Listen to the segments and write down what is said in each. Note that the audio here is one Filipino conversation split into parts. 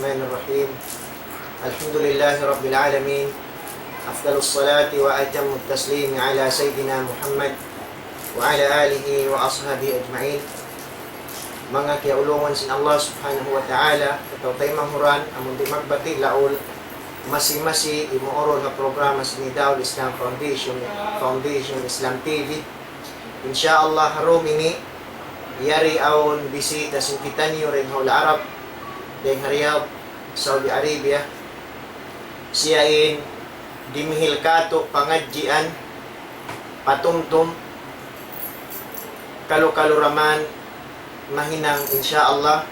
الرحمن الرحيم الحمد لله رب العالمين أفضل الصلاة وأتم التسليم على سيدنا محمد وعلى آله وأصحابه أجمعين. Mga kiaulungan sin Allah subhanahu wa ta'ala, ito tayo manghuran, among di magbati laol, masi-masi imuorol na programa sa Nidawul Islam Foundation Islam TV. Insyaallah harom ini, yari awon bisita sin kita niyo rin hula Arab, dahil Riyadh, Saudi Arabia. Siyain dimihil kato pangadjian, patumtum, kalu-kaluraman, mahinang insyaallah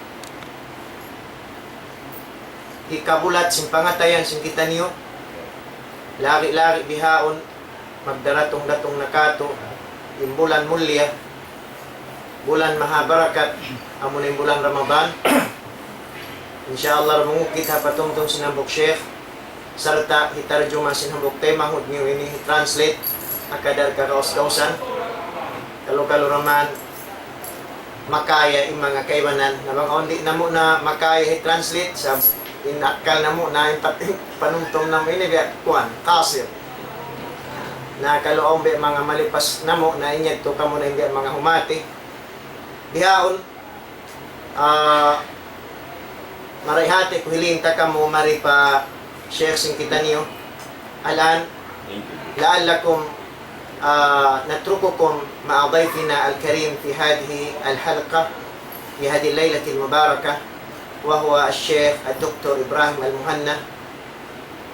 ikabulat sin pangatayan sin kita niyo lari-lari bihaon magdaratong-datong nakato yung bulan mulya, bulan mahabarakat, amon yung bulan Ramadan. Insyaallah mungukit ha patungtong sinambok Sheikh sarta hitarjuma sinambok tema hud niyo ini translate akadar kakaos-kausan kalu-kaluraman makaya yung mga kaibanan na mga hindi na mo na makaya i-translate sa inakal na mo na yung panungtong na mo ini biya kuhan, kasir na kaluong biya mga malipas na mo na inyag to ka mo na biya mga humati dihaon marihati ko hiling ta ka mo maripa share sing kita niyo alan laalakum نترككم مع ضيفنا الكريم في هذه الحلقة في هذه الليلة المباركة وهو الشيخ الدكتور إبراهيم المهنا.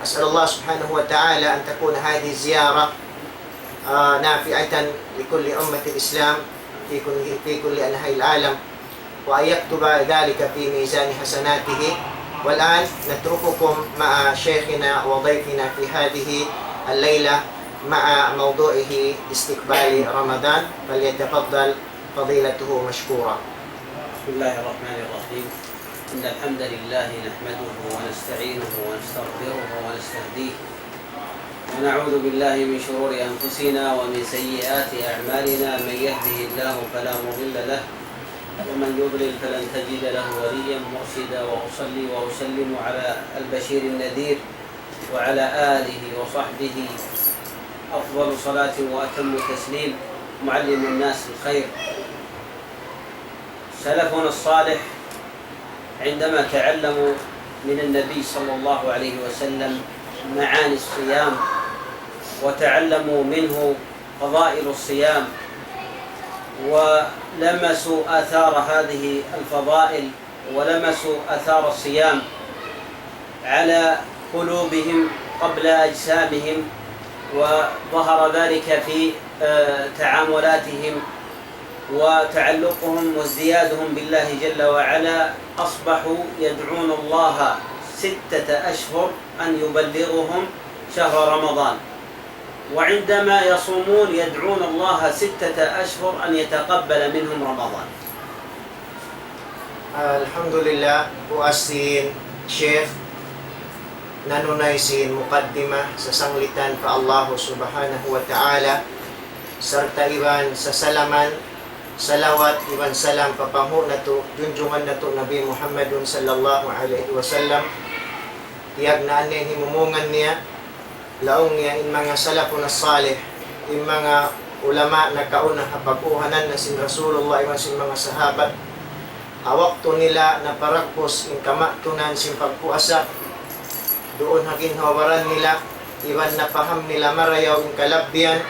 أسأل الله سبحانه وتعالى أن تكون هذه الزيارة نافعة لكل أمة الإسلام في كل أنحاء العالم وأن يكتب ذلك في ميزان حسناته. والآن نترككم مع شيخنا وضيفنا في هذه الليلة مع موضوعه استقبال رمضان فليتفضل فضيلته مشكورا. بسم الله الرحمن الرحيم. إن الحمد لله نحمده ونستعينه ونستغفره ونستهديه ونعوذ بالله من شرور أنفسنا ومن سيئات أعمالنا. من يهده الله فلا مضل له ومن يضلل فلن تجد له وليا مرشدا. وأصلي وأسلم على البشير النذير وعلى آله وصحبه أفضل صلاة وأتم تسليم معلم الناس الخير. سلفنا الصالح عندما تعلموا من النبي صلى الله عليه وسلم معاني الصيام وتعلموا منه فضائل الصيام ولمسوا آثار هذه الفضائل ولمسوا آثار الصيام على قلوبهم قبل أجسامهم، وظهر ذلك في تعاملاتهم وتعلقهم وازديادهم بالله جل وعلا. أصبحوا يدعون الله 6 أشهر أن يبلغهم شهر رمضان، وعندما يصومون يدعون الله 6 أشهر أن يتقبل منهم رمضان. الحمد لله. وأسين شيخ nanunaysin mukaddima sa sanglitan pa Allah subhanahu wa ta'ala sarta iban sa salaman salawat iban salam papahu na to junjungan na to Nabi Muhammadun sallallahu alaihi wasallam tiyag na anin himumungan niya laong niya in mga salafun as-salih in mga ulama na kauna hapaguhanan na sin Rasulullah iban sin mga sahabat hawak to nila na parakpos in kamatunan sin pagpuasa doon hagin hawaran nila iwan na paham nila marayaw in kalabyan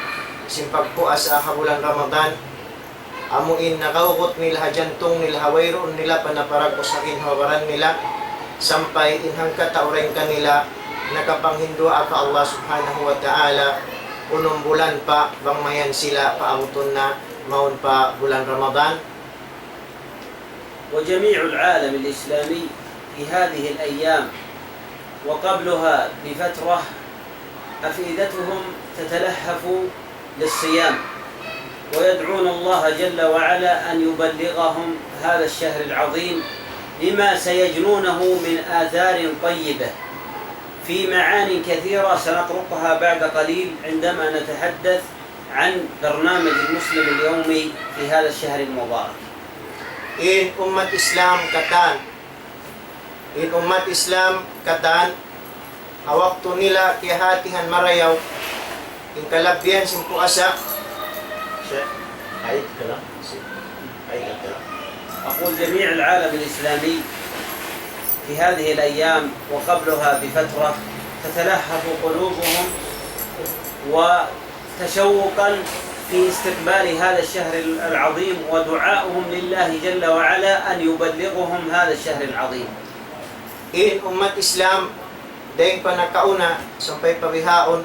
simpagpuas sa bulan Ramadan amuin nakaugot nila hajantong nila hawayroon nila panaparagos hagin hawaran nila sampay inhang katauren kanila nakapanghindua ka Allah subhanahu wa ta'ala unong bulan pa bangmayan sila paamuton na maun pa bulan Ramadan. وجميع العالم الإسلامي في هذه الأيام وقبلها بفترة أفئدتهم تتلهف للصيام ويدعون الله جل وعلا أن يبلغهم هذا الشهر العظيم لما سيجنونه من آثار طيبة في معان كثيرة سنطرقها بعد قليل عندما نتحدث عن برنامج المسلم اليومي في هذا الشهر المبارك. In umat Islam katan in umat Islam katan awak to nila kihatihan marayaw in kalabyan sin puasa siya ay kala ay kala. أقول جميع العالم الإسلامي في هذه الأيام وقبلها بفترة تتلهف قلوبهم وتشوقا في استقبال هذا الشهر العظيم ودعاؤهم لله جل وعلا أن يبلغهم هذا الشهر العظيم. In umat Islam dahil pa nakauna sampay pabihaon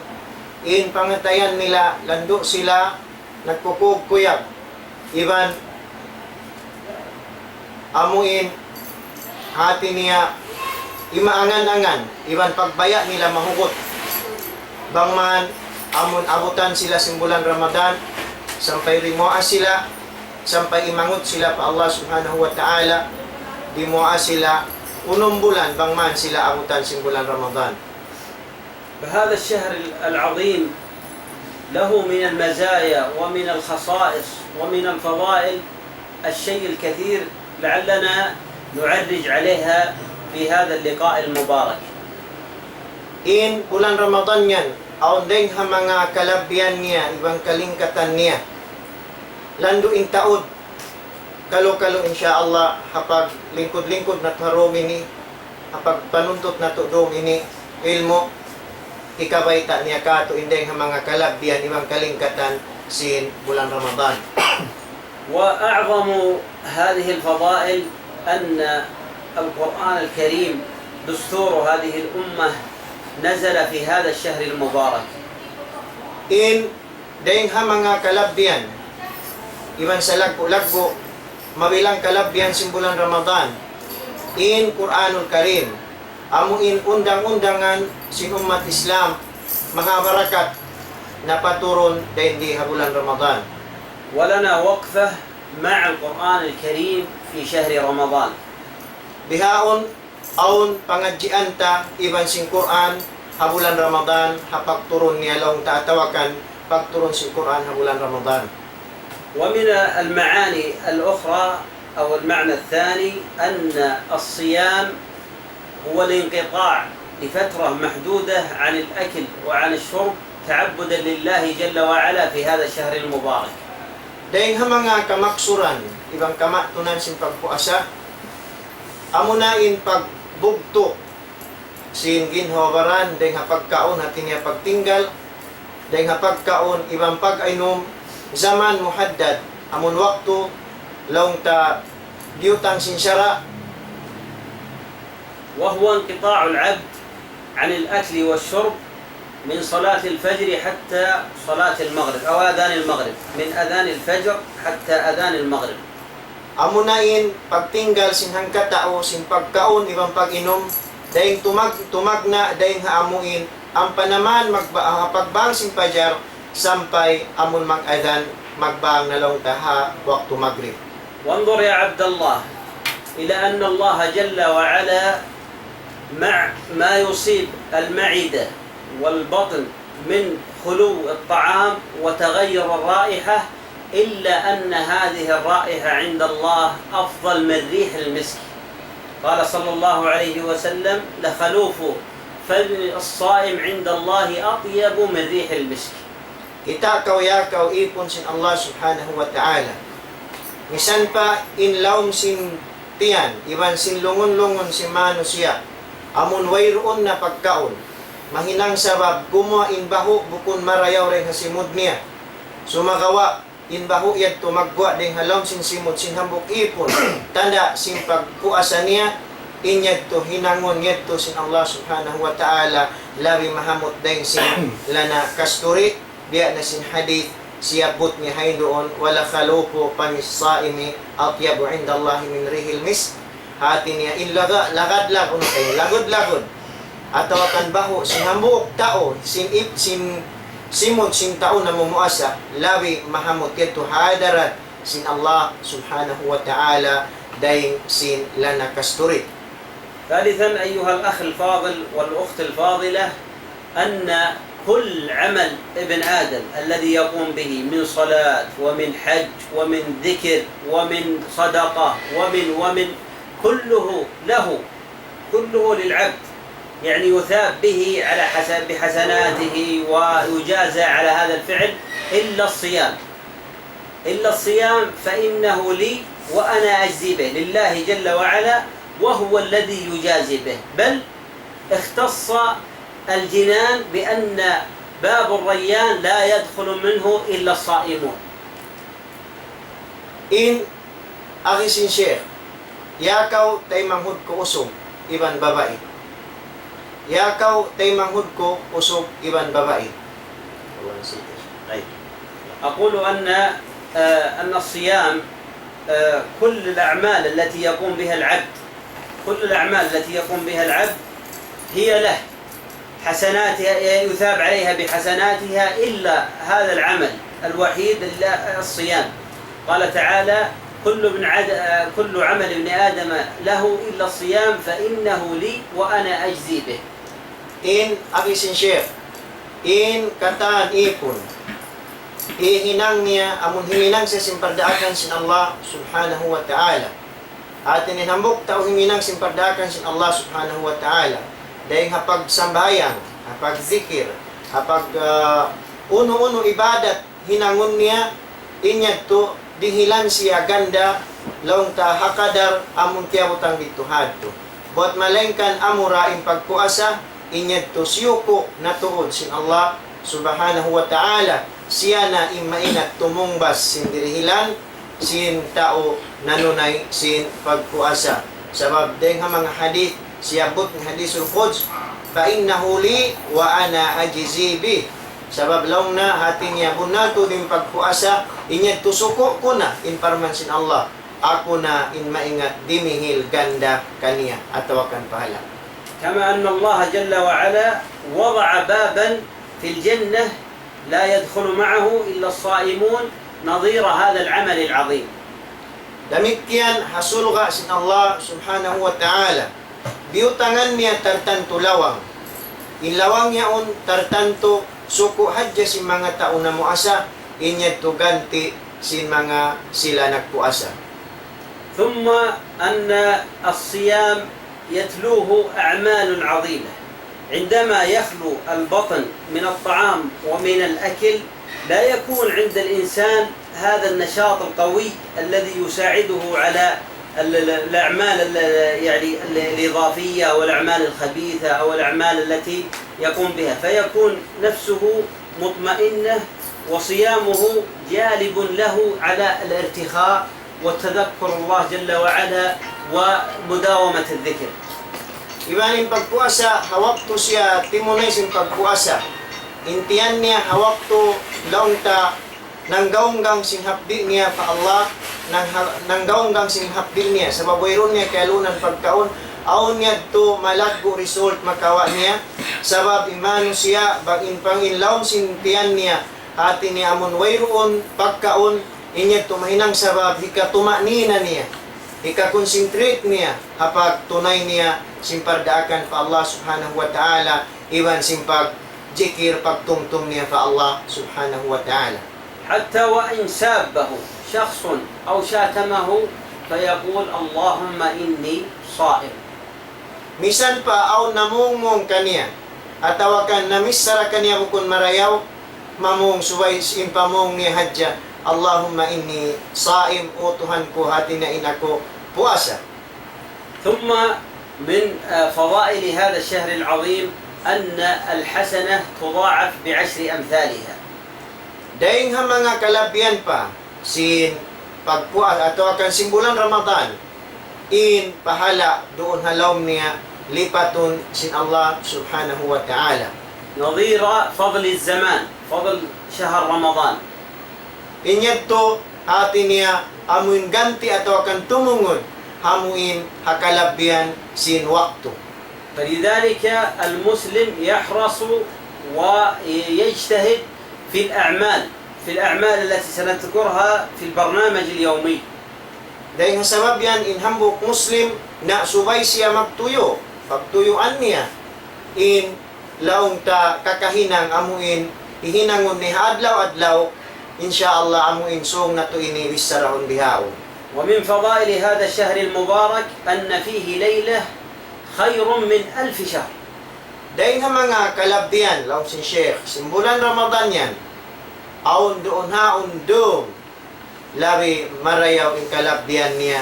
in pangatayan nila lando sila nagkukuyag iban amuin hati niya imaangan-angan iban pagbaya nila mahugot bangman amon abutan sila simbulan Ramadan sampay rimoa sila sampay imangot sila pa Allah subhanahu wa ta'ala dimoa sila unong bulan bangman sila abutan simbulan Ramadan. فهذا الشهر العظيم له من المزايا ومن الخصائص ومن الفضائل الشيء الكثير لعلنا نعرج عليها في هذا اللقاء المبارك. In bulan Ramadan yan, aundeng ha mga kalabyan niya, ibang kalingkatan niya. Lando in taod, kalo-kalo insyaallah, hapag lingkod-lingkod na tarumi ni, hapag panuntot na tudong ini, ilmo, ikabaita niya kato, indeng ha mga kalabyan, ibang kalingkatan sin bulan Ramadan. وأعظم هذه الفضائل أن القرآن الكريم دستور هذه الأمة نزل في هذا الشهر المبارك. In deng ha mga kalabyan, iban sa lagbo-lagbo, mabilang kalabyan sin bulan Ramadan. In Quranul Karim, amuin undang-undangan sin umat Islam, mga barakat na paturon dahil di ha bulan Ramadan. ولنا وقفة مع القرآن الكريم في شهر رمضان. Bihaon aun pangadjian ta iban sin Quran ha bulan Ramadan hapagturon niya long taatawakan pagturon sin Quran ha bulan Ramadan. ومن المعاني الأخرى أو المعنى الثاني أن الصيام هو الانقطاع لفترة محدودة عن الأكل وعن الشرب تعبدا لله جل وعلا في هذا الشهر المبارك. Dahil ha mga kamaksuran, ibang kamatunan sin pagpuasa, amunain pagbugto sin ginhawaran, dahil ha pagkaon hatin niya pagtinggal, dahil ha pagkaon ibang pag-ainom, zaman muhaddad, amun waktu, laong ta biyutang sin syara. وهو انقطاع العبد عن الأكل والشرب من صلاة الفجر حتى صلاة المغرب أو أذان المغرب، من أذان الفجر حتى أذان المغرب. Amunain pagtinggal sin hangkatao sin pagkaon ibang pag-inom dahil tumagna dahil haamuin ang panaman pagbang sin pajar sampay amun mag-adhan magbang na long taha waktu maghrib. وانظر يا عبد الله إلى أن الله جل وعلا مع ما يصيب المعدة والبطن من خلو الطعام وتغير الرائحة إلا أن هذه الرائحة عند الله أفضل من ريح المسك. قال صلى الله عليه وسلم لخلوف فم الصائم عند الله أطيب من ريح المسك. Kita kaw ipon sin Allah subhanahu wa ta'ala. Misan pa inlawm sin tiyan, iban sin lungon-lungon sin manusia. Amun wayroon na pagkaon. Mahinang sabab gumawa inbaho bukun marayaw rin hasimod niya. Sumagawa inbaho yad tumagwa ding halom sin simod sin hambok ipon. Tanda sin pagpuasa niya inyad to hinangon yad to sin Allah subhanahu wa ta'ala labi mahamot ding sin lana kasturi biya na sin hadith siyabot niya hay doon wala khalupo pamis-saimi atyabu indallahi min rihil mis. Hati niya inlaga lagad-lag uno kayo lagod-lagod atau akan baho sin hambuk tao simod sin tao na mumuasa labi mahamot yato hadarat sin Allah subhanahu wa ta'ala daing sin lana kasturi. ثالثا أيها الأخ الفاضل والأخت الفاضلة أن كل عمل ابن آدم الذي يقوم به من صلاة ومن حج ومن ذكر ومن صدقة ومن كله له كله للعبد، يعني يثاب به على بحسناته ويجازى على هذا الفعل إلا الصيام فإنه لي وأنا أجزي به، لله جل وعلا وهو الذي يجازي به. بل اختص الجنان بأن باب الريان لا يدخل منه إلا الصائمون. In agisin share, yakaw tay manghud ko usog, iban babae. Yakaw tay manghud ko usog, iban babae. طيب. أقول أن الصيام كل الأعمال التي يقوم بها العبد هي له حسناتها، يثاب عليها بحسناتها إلا هذا العمل الوحيد الصيام. قال تعالى: كل عمل ابن آدم له إلا الصيام فإنه لي وأنا أجزي به. In agisin share, in kataan ipon, ihinang niya, amon himinang sa simpardaakan sin Allah subhanahu wa ta'ala. At inihambok tao himinang simpardaakan sin Allah subhanahu wa ta'ala. Dahil hapag sambayan, hapag zikir, hapag uno-uno ibadat, hinangon niya, inyad to, dihilan siya ganda, laong ta hakadar, amon tiyabutang dituhad to. Buat malengkan amura in pagpuasa, inyad to siyuko na tuod sin Allah subhanahu wa ta'ala. Siya na imainat tumungbas sin dirihilan, sin tao nanunay sin pagpuasa. Sabab deng mga hadith, siyabot ng hadithul Quds, fa innahu li wa ana ajzi bih. Sabab laong na hati niya bunato din pagpuasa, inyad tusuko ko na in parman sin Allah. Ako na in maingat dimihil ganda kaniya atawakan pahala. كما أن الله جل وعلا وضع بابا في الجنة لا يدخل معه إلا الصائمون نظير هذا العمل العظيم. Demikian hasulga sin Allah subhanahu wa ta'ala. Biutangan niya tartanto lawang. Ilawang niya on tartanto suko hadya sin mga tao na muasa, inyad to ganti sin mga sila nagpuasa. ثم أن الصيام يتلوه أعمال عظيمة. عندما يخلو البطن من الطعام ومن الأكل لا يكون عند الإنسان هذا النشاط القوي الذي يساعده على الأعمال يعني الإضافية والأعمال الخبيثة أو الأعمال التي يقوم بها، فيكون نفسه مطمئنة وصيامه جالب له على الارتخاء وتذكر الله جل وعلا ومداومة الذكر. Ibaning pagpuasa, hawak to siya timunay sin pagpuasa. Intiyan niya hawak to laong ta nanggaunggang sin hapdi niya pa Allah, nanggaunggang sin hapdi niya sa babayron niya kay lunan pagkaon, aon niya to malaggo result makawa niya. Sabab imano siya bagin panginlaom sin tiyan niya ati niya amon wayroon pagkaon, inya to mahinang sabab hikatumanina niya. Ika-concentrate niya hapag tunay niya simpardaakan pa Allah subhanahu wa ta'ala, iwan simpag jikir pagtumtum niya pa Allah subhanahu wa ta'ala. حتى وإن سابه شخص أو شاتمه فيقول اللهم إني صائم. Misan pa aw namungmong kaniya atawakan namisara kaniya bukun marayaw mamung suway impamong niya hadya, Allahumma inni saim, o Tuhan ko hati na inako puasa. ثم من فضائل هذا الشهر العظيم أن الحسنة تضاعف ب10 أمثالها. Daing ha mga kalabian pa sin pagpuas ato akan simbulan Ramadan, in pahala doon halawm niya lipaton sin Allah subhanahu wa ta'ala. نظير فضل الزمان، فضل شهر رمضان. Inyadto hati niya amuin ganti ato akan tumungod hamuin hakalabian sin waktu. فلذلك المسلم يحرص ويجتهد في الأعمال التي سنذكرها في البرنامج اليومي. Dahil sa sabab yan inhambok Muslim na subay siya magtuyo, pagtuyuan niya in laong ta kakahinang amuin ihinangon ni adlaw-adlaw, insyaallah amuin song nato ini wisarahon bihaon. ومن فضائل هذا الشهر المبارك أن فيه ليلة خير من 1000 شهر. Dahil nga mga kalabdian, laong sin Sheikh, simbulan Ramadan yan, aon doon haon doon, labi marayaw in kalabdian niya,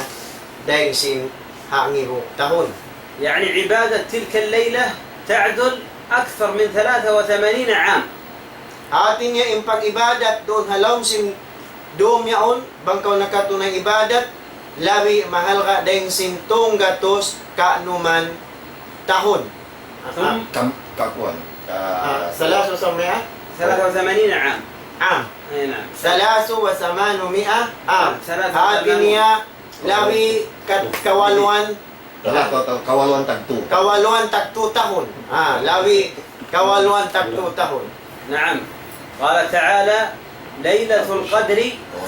dahil sin hangiho tahon. يعني عبادة تلك الليلة تعدل أكثر من 83 عام. Atin niya in pag-ibadat doon halawm sin doon yaon, bangkaw nakatunay ibadat, labi mahal ka dahil sin gatos kaanuman tahon. Kakuan. Salaso sa mea? 83 عام. Am. أي نعم. Salaso wa samano mea am. Salaso Atin samano. niya labi kawaluan Kawaluan tagtu. tagtu tahon. Lawi kawaluan tagtu tahon. نعم. قال تعالى: ليلة القدر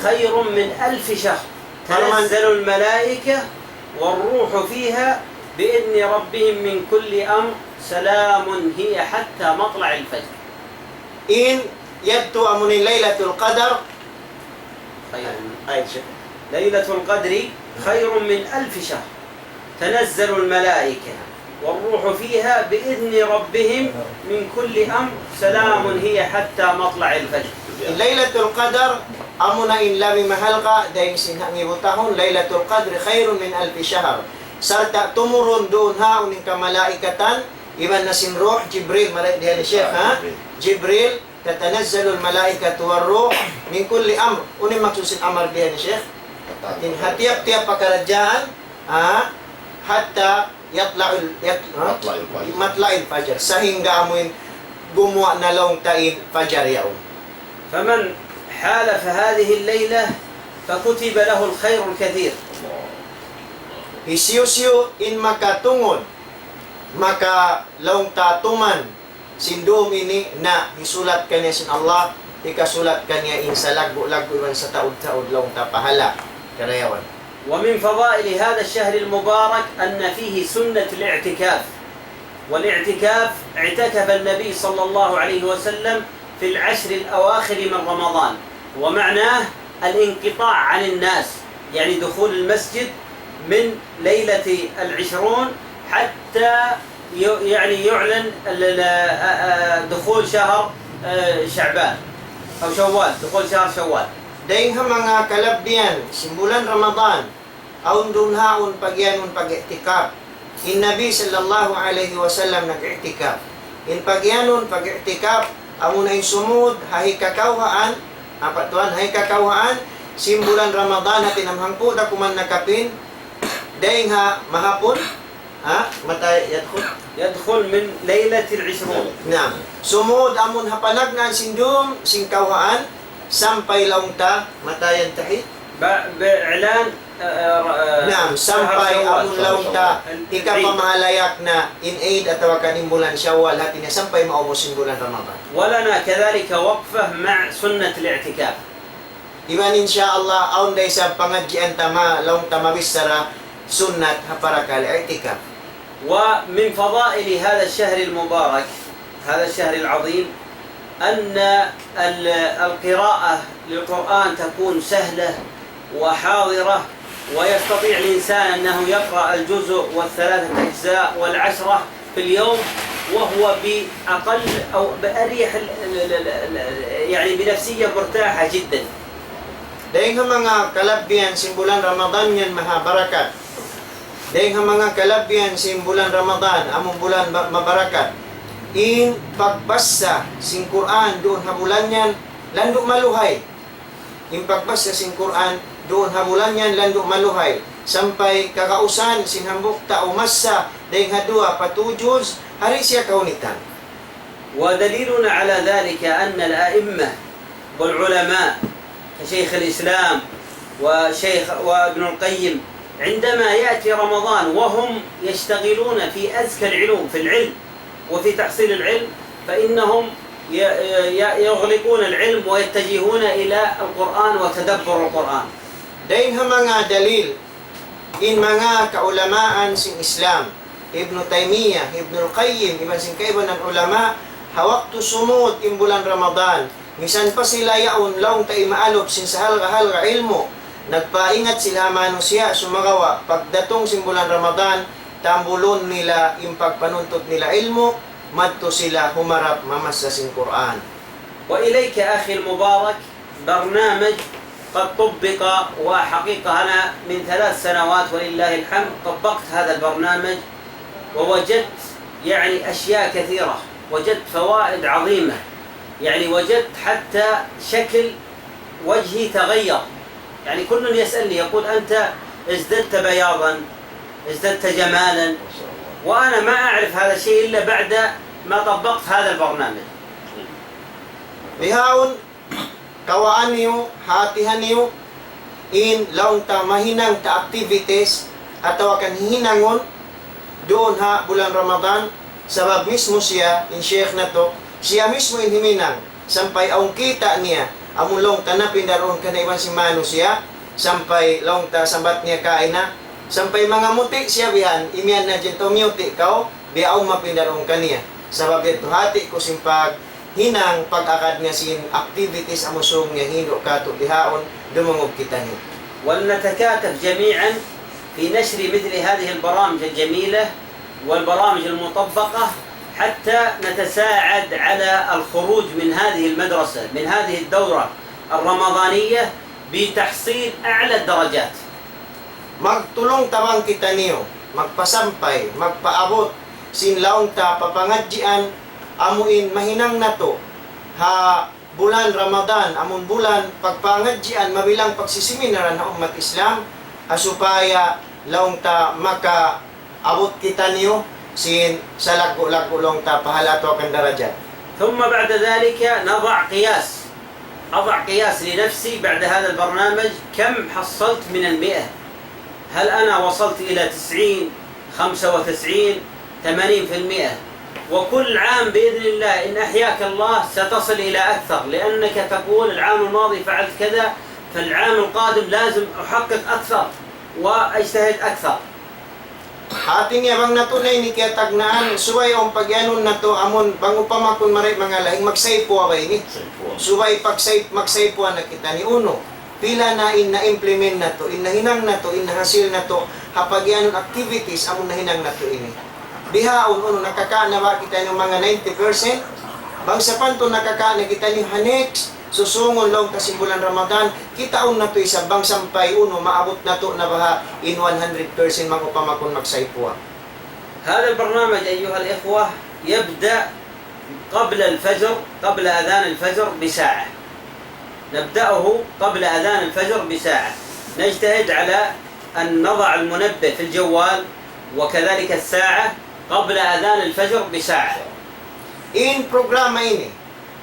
خير من 1000 شهر تنزل الملائكة والروح فيها بإذن ربهم من كل أمر سلام هي حتى مطلع الفجر. In yadto amunin Laylatul Qadar. خير. Ay, siya. ليلة القدر خير من 1000 شهر تنزل الملائكة والروح فيها بإذن ربهم من كل أمر سلام هي حتى مطلع الفجر. In Laylatul Qadar amuna in labi mahal ka dahil sinhangi butahon Laylatul Qadr khairun min alfi shahr. Sarta tumurun doon haon in kamalaikatan iban na sin ruh Jibril maray diyan ni Sheikh Jibril tatanazzalu al malaikatu war ruh min kulli amr. Uni maksusin amar diyan ni Sheikh. In hatiap-tiap pakaradjaan hatta matla'il fajar sehingga amuin gumawa na long tain fajar yaon. فمن حالف هذه الليلة فكتب له الخير الكثير. Isiusyo in makatungod maka laong tatuman sindom ini na hisulat kanya sin Allah ikasulat kanya in sa lagbo-lagbo iwan sa taud-taud laong tapahala karayawan. ومن فضائل هذا الشهر المبارك أن فيه سنة الاعتكاف. والاعتكاف اعتكف النبي صلى الله عليه وسلم في العشر الأواخر من رمضان، ومعناه الانقطاع عن الناس، يعني دخول المسجد من ليلة 20 حتى يعني يعلن دخول شهر شعبان أو شوال، دخول شهر شوال. Dahil nga mga kalabdian, simbulan Ramadan, aun dun haon pagyanon pag-i'tikaf. In Nabi sallallahu alaihi wasallam nag-i'tikaf. In pagyanon pag-i'tikaf, amo na sumud, hay kakawhaan, apatuan, hay kakawhaan, simbulan Ramadan na tinamhangpo da kuman nakapin, dahil nga mahapon, matay yadkhul. يدخل من ليلة 20. Na, sumud amon hapanagnan sindum, singkawhaan, sampay launta, matayan tahi. بإعلان Naam, sampay amon launta, ika pamahalayak na in aid at kaning bulan Syawal hati niya sampay maubos yung bulan Ramadan. ولنا كذلك وقفة مع سنة الاعتكاف. Iban insyaallah aun day sa pangadjian tama laung tamabisara sunnat haparakal i'tikaf. ومن فضائل هذا الشهر المبارك، هذا الشهر العظيم، أن القراءة للقرآن تكون سهلة وحاضرة، ويستطيع الإنسان أنه يقرأ الجزء والثلاثة أجزاء والعشرة في اليوم وهو بأقل أو بأريح يعني بنفسية مرتاحة جدا. Dahil nga mga kalabbian simbulan Ramadan yan mahabarakat. Dahil nga mga kalabbian simbulan Ramadan among bulan mabarakat. In pagbasa sing Quran doon habulan yan landok maluhay. In pagbasa sing Quran doon habulan yan landok maluhay. Sampay kakausan sinhambok ta umassa dahil hadua patujuz hari siya kaunitan. ودليلنا على ذلك أن الأئمة والعلماء كشيخ الإسلام وابن القيم عندما يأتي رمضان وهم يشتغلون في أزكى العلوم في العلم وفي تحصيل العلم، فإنهم يغلقون العلم ويتجهون إلى القرآن وتدبر القرآن. Dahil nga mga dalil in mga kaulamaan sing Islam, Ibn Taymiyyah, Ibn al-Qayyim, iban sing kaiban ng ulama, hawak tu sumut in bulan Ramadan. Misan pa sila yaon laong tay maalop sin sa halga ilmo. Nagpaingat sila manusia sumagawa pagdatong simbulan Ramadan tambulon nila yung pagpanuntot nila ilmo, madto sila humarap mamasasin Quran. وإليك أخي المبارك برنامج قد طبق، وحقيقة أنا من 3 سنوات ولله الحمد طبقت هذا البرنامج ووجدت يعني أشياء كثيرة، وجدت فوائد عظيمة، يعني وجدت حتى شكل وجهي تغير. يعني كل يسألني يقول أنت ازددت بياضا، ازددت جمالا، وأنا ما أعرف هذا الشيء إلا بعد ما طبقت هذا البرنامج. Bihaon, kawaan niyo, hatihan niyo, in laong ta mahinang ta activities, atawa kan hinangon, doon ha, bulan Ramadan, sabab mismo siya, in sheikh na to, siya mismo in himinang, sampay aung kita niya, amulong tanapin daroon ka na iwan si Manu siya, sampay laong ta sambat niya kain na, sampay mga muti siya bihan, imian na dyan to muti kao, biyaong mapindaroon ka niya. Sabab ito hati ko simpag, hinang pag-akad nga sin activities amusong nga hino kato bihaon dumungog kita niyo. ولنتكاتف جميعا في نشر مثل هذه البرامج الجميلة والبرامج المطبقة حتى نتساعد على الخروج من هذه المدرسة، من هذه الدورة الرمضانية بتحصيل أعلى الدرجات. Magtulong tabang kita niyo, magpasampay, magpaabot sinlaong ta papangadjian amuin mahinang nato ha bulan Ramadan amon bulan pagpangadjian mabilang pagsiseminaran na umat Islam asupaya laong ta maka abot kita niyo sin sa lago-lago long ta pahalato kan darajat. ثم بعد ذلك أضع قياس لنفسي بعد هذا البرنامج كم حصلت من 100. هل أنا وصلت إلى 90 95 80%؟ وكل عام بإذن الله إن أحياك الله ستصل إلى أكثر، لأنك تقول العام الماضي فعلت كذا، فالعام القادم لازم أحقق أكثر وأجتهد أكثر. Ating yabang nato na ini kaya tagnaan subay ang pagyanon nato amon bango pa makon maray mga lahing magsaypo ba ini subay magsaypo na kita ni uno pila na na-implement nato inahinang nato inahasil nato hapagyanon activities amon nahinang nato ini bihaon uno nakakaana ba kita ng mga 90% bangsa panto nakakaana kita ni hanex susungon long kasimbulan Ramadan kitaon na to isa bang sampay uno maabot na to na baha in 100% magupamakon magsaypuwa. هذا البرنامج أيها الإخوة يبدأ قبل الفجر، قبل أذان الفجر بساعة. نبدأه قبل أذان الفجر بساعة. نجتهد على أن نضع المنبه في الجوال وكذلك الساعة قبل أذان الفجر بساعة. In programa ini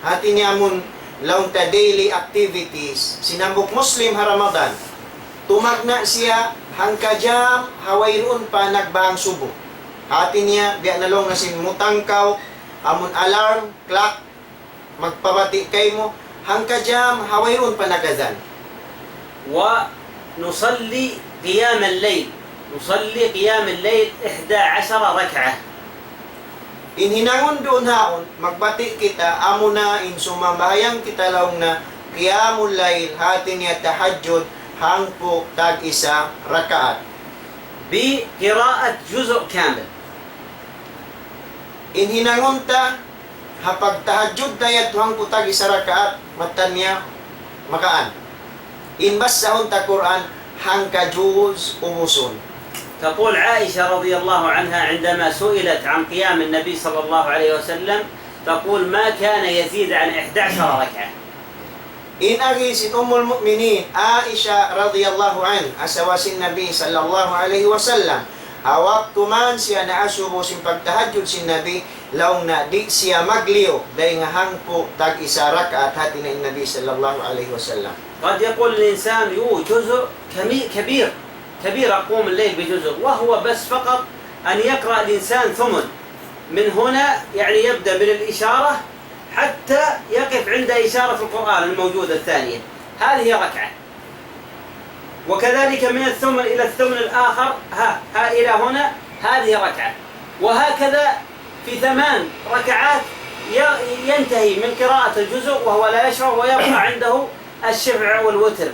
hati ni amun laong ta daily activities sinambok Muslim ha Ramadan tumagna siya hangka jam hawayron pa nagbahang subo hati niya biya nalong na sin mutangkaw amun alarm clock magpabati kay mo hangka jam hawayron pa nagazan. ونصلي قيام الليل، نصلي قيام الليل 11 ركعة. Inhinangon doon haon, magbati kita, amo na insumambayang kita laong na qiyamul layl, hati niya tahajjud, hangpo tag isa rakaat. بقراءة جزء كامل. Inhinangon ta, hapag tahajjud dayat hangpo tag isa rakaat, matan niya makaan. Inbas sahon ta Quran, hangka juz umuson. تقول عائشة رضي الله عنها عندما سئلت عن قيام النبي صلى الله عليه وسلم تقول ما كان يزيد عن 11 ركعة. In agisin umul mu'minin Aisha radhiyallahu an asawasin Nabi sallallahu alaihi wasallam hawak tuman siya na asubo sin pagtahajjud sin Nabi laong na di siya magliyo dahil nga hangpo tag isa rakaat hati na Nabi sallallahu alaihi wasallam. قد يقول الإنسان جزء كبير أقوم الليل بجزء، وهو بس فقط أن يقرأ الإنسان ثمن من هنا، يعني يبدأ من الإشارة حتى يقف عند إشارة القرآن الموجودة الثانية، هذه ركعة. وكذلك من الثمن إلى الثمن الآخر ها إلى هنا هذه ركعة، وهكذا في 8 ركعات ينتهي من قراءة الجزء وهو لا يشعر ويبقى عنده الشفع والوتر.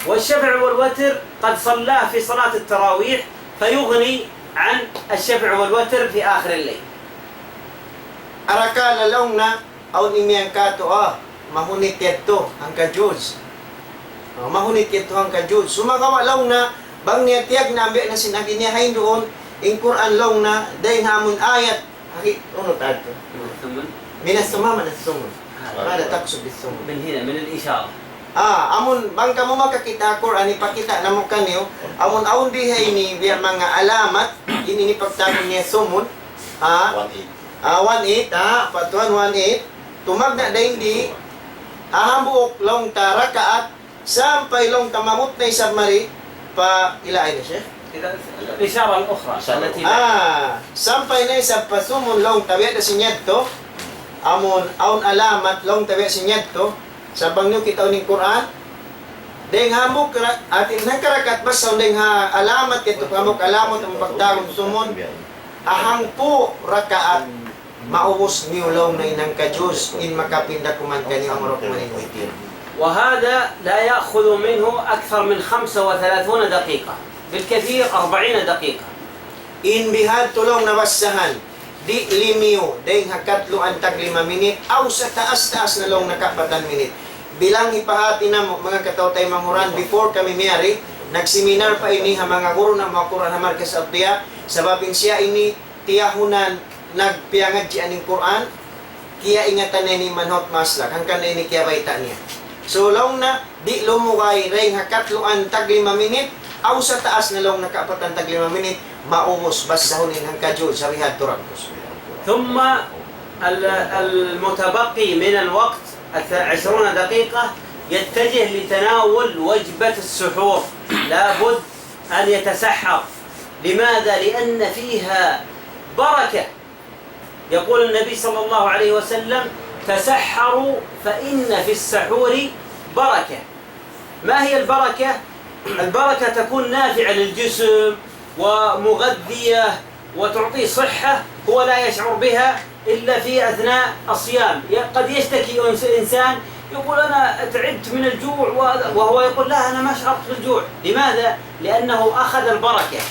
والشفع والوتر قد صلاه في صلاة التراويح فيغني عن الشفع والوتر في آخر الليل. Araka lalong na aun imiyang kato mahunit yato ang ka-Judes. Mahunit yato ang ka-Judes. Sumagawa lang na bang niya tiyag na ambi na sinaginihain doon in Quran lang na dahil hamon ayat. Haki, uno tato. ثم Minas tumama na sumun. Kada taksub sumun. من هنا من الإشارة. Amon bang kamo makakita Quran ipakita na mo kanyo, amon aun diha ini biya mga alamat ini pagtabon niya sumun. 1-8. 1-8, patuan 1-8, tumagna na hindi, buok long ta rakaat, sampai long tamamot na isang mari, pa ilaay na siya? الإشارة الأخرى التي Sampai na isang pasumon long tabi na sinyadto, amon aun alamat long tabi sinyadto, sa bangyo kita uning Quran, deng hamok atin nakarakat ba sa deng alamat kito hamok alamat ang pagtagong sumon, ahang po rakaat maubos niyo law na inang ka-Diyos in makapinda kuman kanyo ang marok maninwitir. وهذا لا يأخذ منه أكثر من 35 دقيقة بالكثير 40 دقيقة. In bihad tulong nabasahan, di limiyo, dahil hakatlo ang tag 5 minit, aw sa taas-taas na lang nakapatan minit. Bilang ipahati na mo, mga kataw-tay manghuran, before kami miyari, nagseminar pa ini ha mga guru na mga Quran hamar kasabtiya, sababing siya ini tiyahunan nagpiangad siya ning Quran, kiya ingatan na ni manhot maslak, hanggang na ini kiya baita niya. So, long na, di lumukay, reng hakatloan tag 5 minit, aw sa taas na lang nakapatan tag 5 minit, maumos, basahunin hangka Diyod, sa rihad turangkos. ثم المتبقي من الوقت 20 دقيقة يتجه لتناول وجبة السحور. لابد أن يتسحر. لماذا؟ لأن فيها بركة. يقول النبي صلى الله عليه وسلم: تسحروا فإن في السحور بركة. ما هي البركة؟ البركة تكون نافعة للجسم ومغذية وتعطي صحة هو لا يشعر بها إلا في أثناء الصيام. قد يشتكي إنسان يقول أنا تعبت من الجوع وهو يقول لا أنا ما شعرت بالجوع. لماذا؟ لأنه أخذ البركة.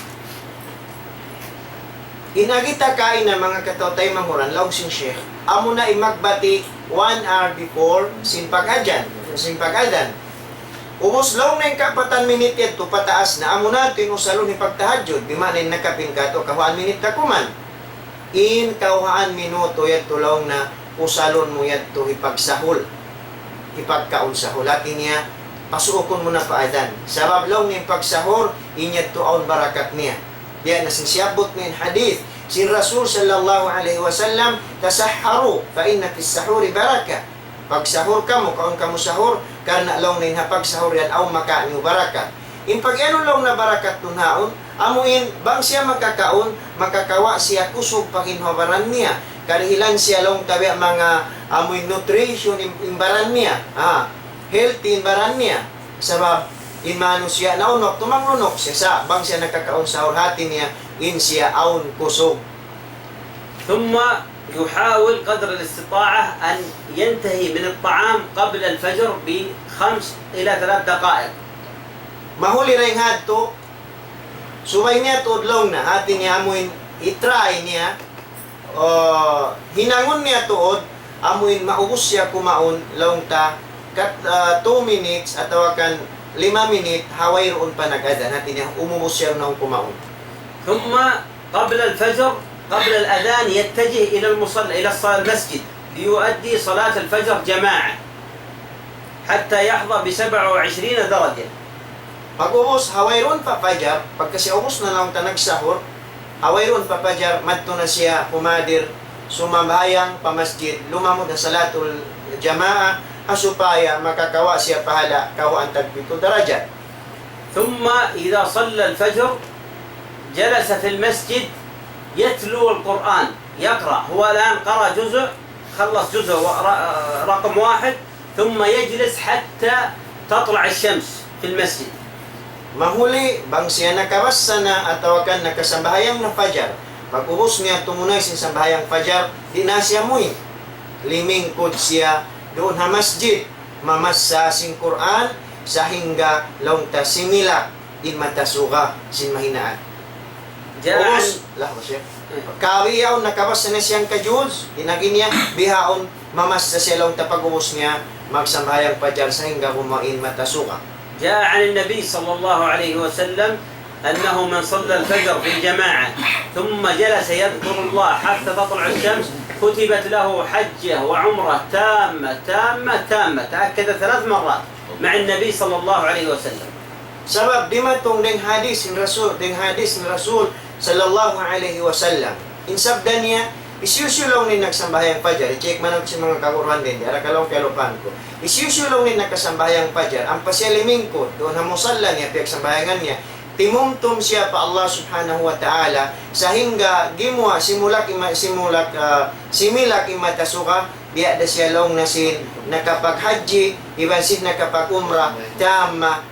Inagita kain na mga katotay manghuran, laog sin Sheikh, amo na imagbati 1 hour before sinpag-adan. Umos long na yung kapatan minit yato pataas na amo na ito yung usalon ni pagtahadyod, di man yung nakapin ka to, kahuan minit na kuman. In kahuan minuto yato long na usalon mo yato ipagsahol, ipagkaunsahol. Atin niya, pasuokon mo na paadan. Sabab long ni pagsahor, inyat to aun barakat niya. Diyan na sinsiyabot ng hadith, si Rasul sallallahu alaihi wasallam, tasahharu, fa inna fis sahuri baraka. Pag sahur ka mo, kaon ka mo sahur, karena long na yung pagsahur yan, aw makain yung baraka. In pag ano long na barakat tunhaon, amuin, bang siya makakaon, makakawa siya kusog pakinhabaran niya. Karihilan siya long tabi mga amuin nutrition imbaran niya, healthy imbaran niya. Sabab, imano siya naunok, tumanglunok siya sa bang siya nakakaon sahur hati niya, in siya aun kusog. ثم يحاول قدر الاستطاعة أن ينتهي من الطعام قبل الفجر ب5 إلى 3 دقائق. Mahuli rin hadto, subay niya tudlong na, hati niya amuin, itry niya, hinangon niya tuod, amuin maubos siya kumaon, long ta, 2 minutes, atau kan 5 minit, haway roon pa nag-adan, hati niya umubos siya na kumaon. ثم قبل الفجر قبل الأذان يتجه إلى المصلى إلى المسجد ليؤدي صلاة الفجر جماعة حتى يحظى ب27 درجة. Pag-ubos, haway ron pa pajar, pagka siya ubos na lang tanag sahur, haway ron pa pajar, madto na siya pumadir, sumambayang pamasjid, lumamod na salatul jamaa, asupaya makakawa siya pahala, kawaan tag-7 darajat. ثم إذا صلى الفجر جلس في المسجد يتلو القرآن، يقرأ. هو الآن قرأ جزء، خلص جزء رقم 1، ثم يجلس حتى تطلع الشمس في المسجد. Mahuli, bang siya nakabasa na at kan nakasambahayang na fajar. Pag-ubos niya tumunay sa sambahayang fajar, di na siya muin. Limingkod siya doon ha masjid, mamasa sing Quran, sa hingga long ta simila in matasuga sin mahinaan. جاء عن Ubos, lah ba siya? Kawiyaw nakabas na siyang ka-Jews, hinagin niya, bihaon, mamas sa silong tapag-ubos niya, magsambayang pajar sa hingga bumain matasuka. جاء عن النبي صلى الله عليه وسلم أنه من صلى الفجر في الجماعة ثم جلس يذكر الله حتى تطلع الشمس كتبت له حجة وعمرة تامة تامة تامة، تأكد 3 مرات مع النبي صلى الله عليه وسلم. Sabab di matong ding hadis ni Rasul sallallahu alaihi wasallam. Insabdan niya, isyusulong ni nagsambayang pajar. I-check man si mga kakuruhan din. Ara kalong kalupan ko. Isyusulong ni nagkasambayang pajar. Ang pasyaliming ko, doon na musalla niya, piyagsambayangan niya, timumtum siya pa Allah subhanahu wa ta'ala sa hingga gimwa simulak imatasuka diya da siya long nasin nakapag-haji iban sin nakapag-umrah tama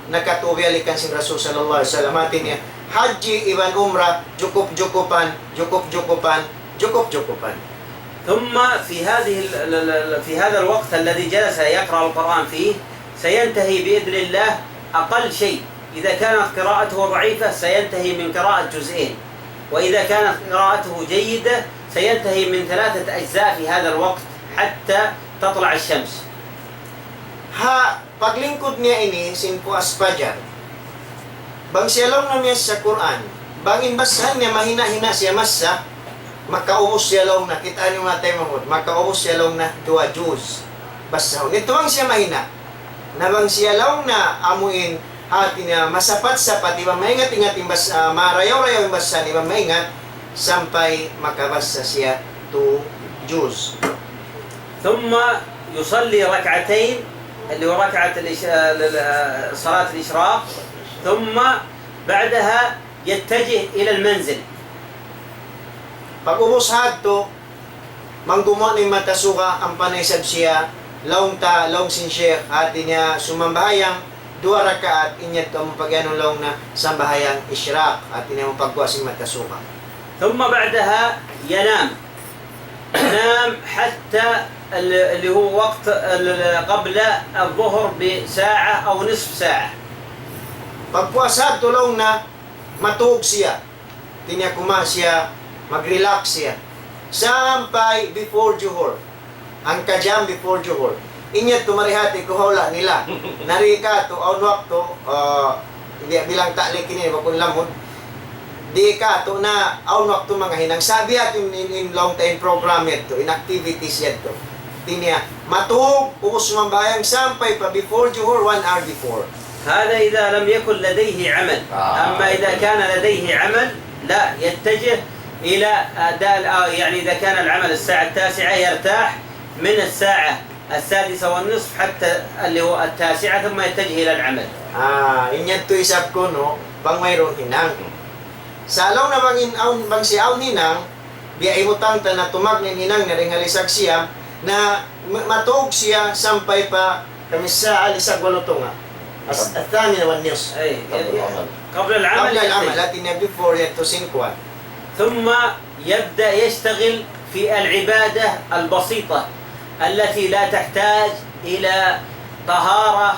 nakatubyalikan si Rasul sallallahu alaihi wasallam atin niya haji iban umrah jukup-jukupan. ثم في هذا الوقت الذي جلس يقرأ القرآن فيه سينتهي بإذن الله أقل شيء، إذا كانت قراءته ضعيفة سينتهي من قراءة جزئين، وإذا كانت قراءته جيدة سينتهي من 3 أجزاء في هذا الوقت حتى تطلع الشمس. Paglingkod niya ini sinpuas pajar. Bang siyalong na niya sa Quran, bang imbasahan niya mahina-hina siya masa, makaubos siyalong na, kita niyo matay mahod, makaubos siyalong na 2 juz. Basahon. Ito ang siya mahina. Nabang siyalong na amuin hati niya masapat-sapat, iba maingat-ingat imbas, marayaw-rayaw imbasahan, iba maingat, sampai makabasa siya 2 juz. ثم يصلي ركعتين اللي هو ركعة صلاة الإشراق، ثم بعدها يتجه إلى المنزل. Pag ubos hadto, manggumo ni matasuka ang panaysab siya, laong sin Sheikh, hati niya sumambahayang 2 rakaat, inyat to ang pagyanong laong na sambahayang ishraq, hati niya mapagkuha si matasuka. ثم بعدها ينام حتى اللي هو وقت قبل الظهر بساعة أو نصف ساعة. Pagpuasa tulong na matuog siya, tinya kuma siya, mag-relax siya, sampai before Juhur, ang kajam before Juhur. Inyat tumarihati kuhawla nila, narika to, aun wakto, bilang taklik ini, bakun lamod, di ka to na aun wakto mga hinang sabi at in long time program ito, in activities ito. Tinya, matuog, ubos mambayang sampai pa before Juhur, 1 hour before. هذا إذا لم يكن لديه عمل. أما إذا كان لديه عمل لا يتجه إلى أداء، يعني إذا كان العمل الساعة 9 يرتاح من الساعة 6:30 حتى اللي هو 9 ثم يتجه إلى العمل. Inyan to isap ko no, bang mayroon hinang. Sa alaw na bang si aw ninang, biya imutang ta na tumag ni hinang na ringalisag siya na matuog siya sampay pa kami sa alisag walutunga. الثاني والنصف قبل العمل التي before يتسنكوا. ثم يبدأ يشتغل في العبادة البسيطة التي لا تحتاج إلى طهارة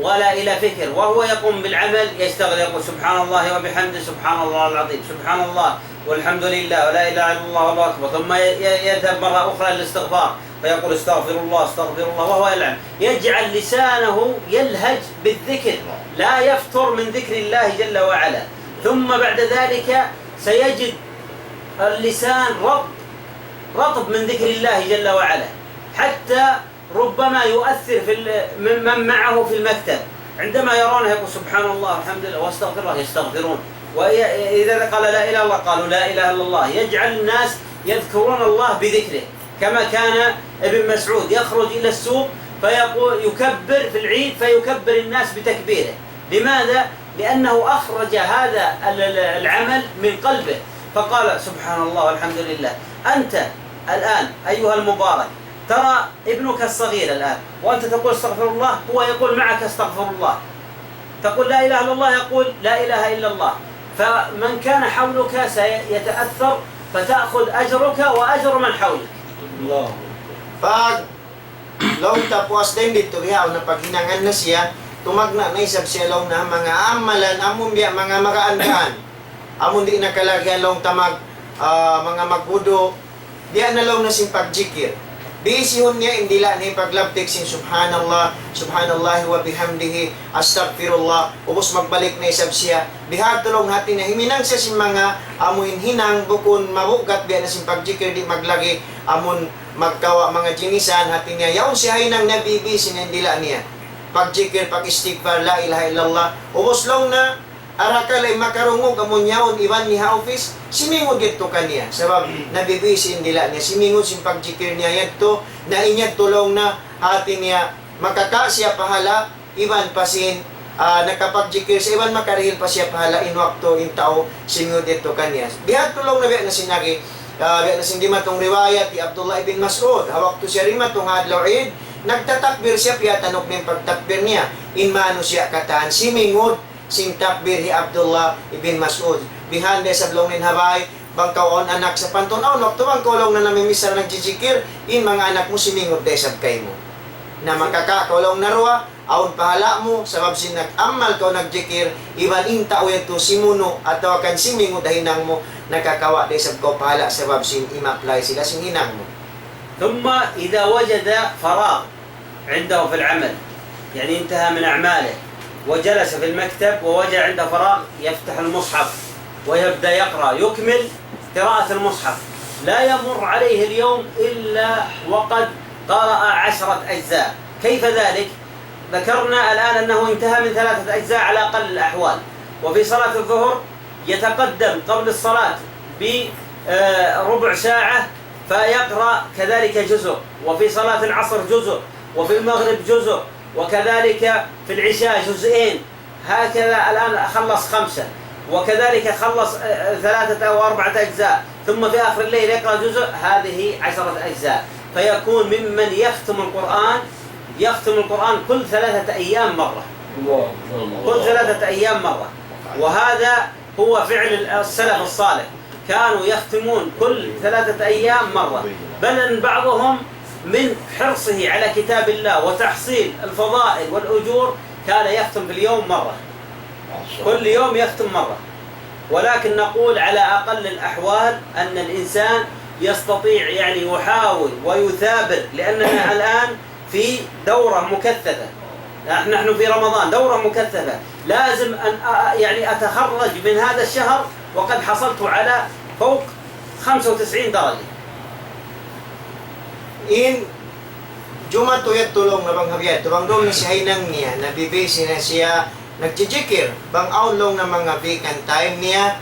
ولا إلى فكر، وهو يقوم بالعمل يشتغل يقول سبحان الله وبحمده سبحان الله العظيم سبحان الله والحمد لله ولا إله إلا الله والله أكبر، ثم يذهب مرة أخرى للاستغفار فيقول استغفر الله وهو يلعن، يجعل لسانه يلهج بالذكر لا يفتر من ذكر الله جل وعلا. ثم بعد ذلك سيجد اللسان رطب من ذكر الله جل وعلا، حتى ربما يؤثر في من معه في المكتب، عندما يرونه يقول سبحان الله الحمد لله واستغفر الله يستغفرون، وإذا قال لا إله إلا الله قالوا لا إله إلا الله. يجعل الناس يذكرون الله بذكره، كما كان ابن مسعود يخرج إلى السوق فيقول يكبر في العيد فيكبر الناس بتكبيره. لماذا؟ لأنه أخرج هذا العمل من قلبه، فقال سبحان الله والحمد لله. أنت الآن أيها المبارك ترى ابنك الصغير الآن وأنت تقول استغفر الله، هو يقول معك استغفر الله، تقول لا إله إلا الله يقول لا إله إلا الله، فمن كان حولك سيتأثر فتأخذ أجرك وأجر من حولك. Pag long tapos din dito hiyaw na paghinangan na siya, tumagna na isab siya long na mga amalan among biya mga makaandaan amon di nakalagyan long tamag mga magbudo, diya na long na sin pagjikir. Bisihon niya indila ni paglabtik sin subhanallah, subhanallah wa bihamdihi, astaghfirullah, ubos magbalik na isab siya. Bihag tulong natin na himinang siya sin mga amuin hinang bukon mabugat biya na sin pagjikir di maglagi amon magkawa mga jinisan hatin niya. Yaon siya hinang nabibi sin indila niya. Pagjikir, pag-istighfar, la ilaha illallah, ubos long na arakal ay makarungog amon yaon iwan ni office simingod dito kaniya sabab nabibisin nila niya simingod sin pagjikir niya yadto na inyad tulong na atin niya makaka siya pahala iwan pasin nakapagjikir sa iwan makarihil pa siya pahala inwakto in tao simingod dito kaniya bihag tulong na biya na sinagi biya na sindima tong riwayat ti Abdullah ibn Mas'ud hawak to siya rima tong adlaw Eid nagtatakbir siya piya tanok ning pagtakbir niya in mano siya kataan simingod sing takbir hi Abdullah ibn Mas'ud bihande sa blongin habay bangkaon anak sa pantunaw wakto bang kolong na namimisar nagjijikir in mga anak mo simingod desab kay mo na makakakolong narwa aon pahala mo sabab sin nag-amal ka nagjikir iban inta uyad to simuno ataw kan simingod dahinang mo nakakawa desab ko pahala sabab sin ima-apply sila sin hinang mo. ثم إذا وجد فراغ عنده في العمل يعني انتهى من أعماله وجلس في المكتب ووجد عنده فراغ يفتح المصحف ويبدأ يقرأ يكمل قراءة المصحف لا يمر عليه اليوم إلا وقد قرأ 10 أجزاء كيف ذلك؟ ذكرنا الآن أنه انتهى من 3 أجزاء على أقل الأحوال وفي صلاة الظهر يتقدم قبل الصلاة بربع ساعة فيقرأ كذلك جزء وفي صلاة العصر جزء وفي المغرب جزء وكذلك في العشاء جزئين هكذا الآن خلص 5 وكذلك خلص 3 أو 4 أجزاء ثم في آخر الليل يقرأ جزء هذه 10 أجزاء فيكون ممن يختم القرآن كل 3 أيام مرة كل 3 أيام مرة وهذا هو فعل السلف الصالح كانوا يختمون كل 3 أيام مرة بل أن بعضهم من حرصه على كتاب الله وتحصيل الفضائل والأجور كان يختم في اليوم مرة كل يوم يختم مرة ولكن نقول على أقل الأحوال أن الإنسان يستطيع يعني يحاول ويثابر لأننا الآن في دورة مكثفة نحن في رمضان دورة مكثفة لازم أن يعني أتخرج من هذا الشهر وقد حصلت على فوق 95 درجة in Juma tuyat tulong na bang habiyat tubang dong na siya hinang niya nabibisi na siya nagjijikir bang aulong na mga vacant time niya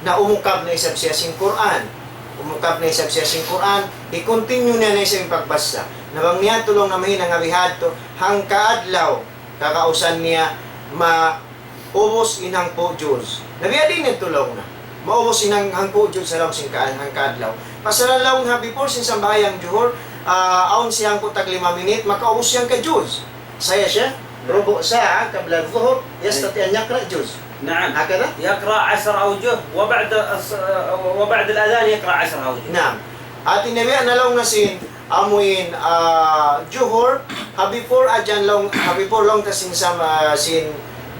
na umukab na isab siya sing Quran umukab na isab siya sing Quran i-continue na isang pagbasa na bang niya tulong na mahinang habihad to hang kaadlaw kakausan niya maubos inang po Diyos nabiya din yung tulong na maubos inang hang po Diyos sa lang sing hang kaadlaw pasaralaw nga before sin sambayang Johor aon siyang po tag 5 minit makaubos siyang ka Diyos saya siya rubo saa kabla الظهر يستطيع أن يقرأ جزء نعم هكذا يقرأ 10 أوجه وبعد الأذان يقرأ 10 أوجه نعم atin nabi analong nasin amuin Johor before ajan long before long tasin sa sin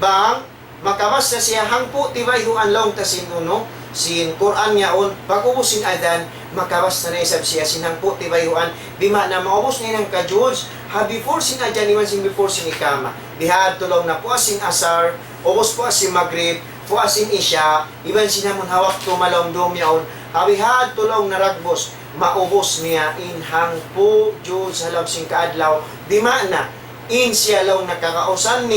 bang makabas sa siya hangpo tibay huan long tasin uno sin Quran yaon pag-ubos sin adan makabas na isab siya sinangpo tibayuan bima na maubos na ng ka-Diyos before sin ajan iwan sin before sin ikama bihad tulong na po sin asar ubos po sin Maghrib po sin Isya iban sinamon hawak tumalong dom yaon bihad tulong na ragbos maubos niya inhang po Diyos halam sin kaadlaw bima na in siya lang nakakausan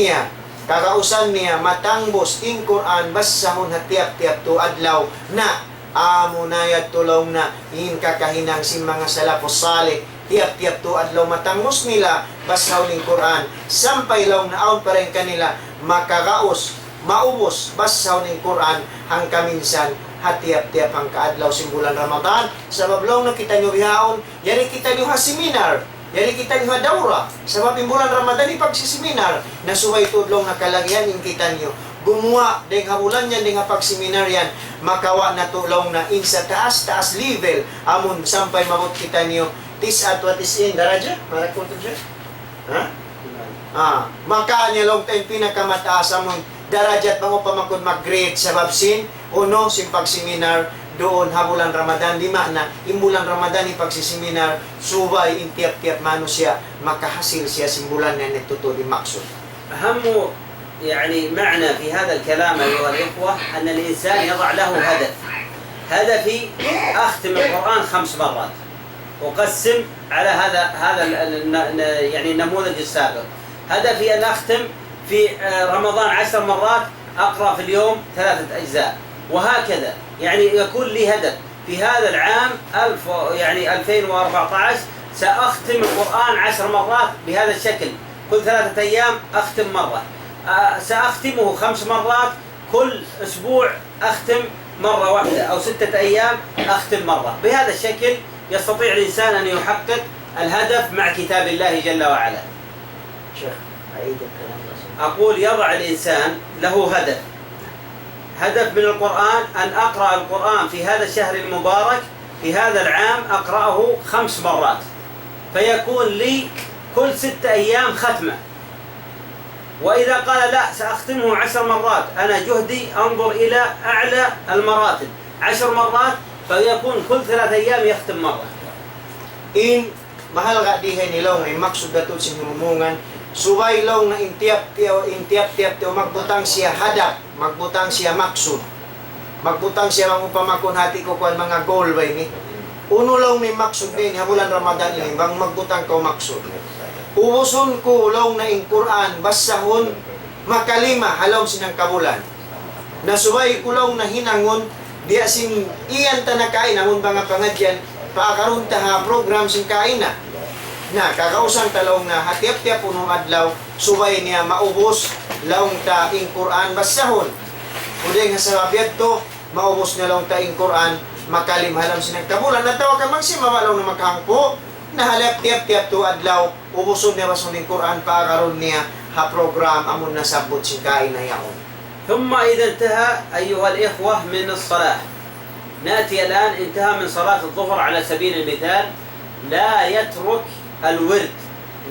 niya matangbos in Quran basahon hatiap-tiap to adlaw na amunayat tulong na in kakahinang sin mga salafos salih tiap-tiap to adlaw matangbos nila basahon in Quran sampay law na aon pa rin kanila makakaos maubos basahon in Quran hang kaminsan hatiap-tiap ang kaadlaw sin bulan Ramadan sabab law nakita nyo bihaon yari kita nyo ha seminar yari kita nyo daura sabab in bulan Ramadan ipagsiseminar nasuway tudlong nakalagyan in kita nyo gumawa deng habulan yan deng pagseminar yan makawa na tulong na in sa taas level amon sampay mabot kita nyo tis at what is in daraja marakot dyan maka niya long time pinakamataas amon darajat bango pamakod mag-grade sabab sin Uno, si pagseminar doon habulan Ramadan, 5 na imbulan Ramadan ni pagsiseminar subay intiap-tiap mano siya makahasil siya simbulan na nituto di maksud. أهم يعني معنى في هذا الكلام أيها الإخوة أن الإنسان يضع له هدف. هدفي أختم القرآن 5 مرات. أقسم على هذا يعني النموذج السابق. هدفي أن أختم في رمضان 10 مرات، أقرأ في اليوم 3 أجزاء، وهكذا. يعني يكون لي هدف في هذا العام 2014 سأختم القرآن 10 مرات بهذا الشكل، كل 3 أيام أختم مرة. سأختمه 5 مرات، كل أسبوع أختم مرة واحدة، أو 6 أيام أختم مرة. بهذا الشكل يستطيع الإنسان أن يحقق الهدف مع كتاب الله جل وعلا. شيخ أعيد الكلام. أقول يضع الإنسان له هدف من القرآن، أن أقرأ القرآن في هذا الشهر المبارك في هذا العام أقرأه 5 مرات، فيكون لي كل 6 أيام ختمة. وإذا قال لا سأختمه 10 مرات، أنا جهدي أنظر إلى أعلى المراتب 10 مرات، فيكون كل 3 أيام يختم مرة. In mahal ga dihay nilaw nga maksud datot sa himumungan subay law na intiap-tiap teo magbutang siya hadap, magbutang siya maksud, magbutang siya ang upamakon hati ko kuan mga goal ba ini. Uno law ni maksud din habulan Ramadan ini bang magbutang ko maksud. Ubuson ko law na in Quran basahon makalima halaw sinang kabulan. Nasubay ko law na hinangon diya sing iyan ta nakain amon mga pangadyan paakaron ta ha program sing kain na kakausan talong na hatiap-tiap punong adlaw subay niya maubos laong ta ing Quran basahon. Udeng sa abiyadto maubos na laong ta ing Quran makalim halam sinang kabulan. Natawa ka magsima malaw na maghangpo na halap tiap-tiap to adlaw ubuson niya bason ing Quran paakaron niya ha program amon nasabot sing kain na yaon. ثم إذا انتهى أيها الإخوة من الصلاة، نأتي الآن انتهى من صلاة الظهر على سبيل المثال، لا يترك الورد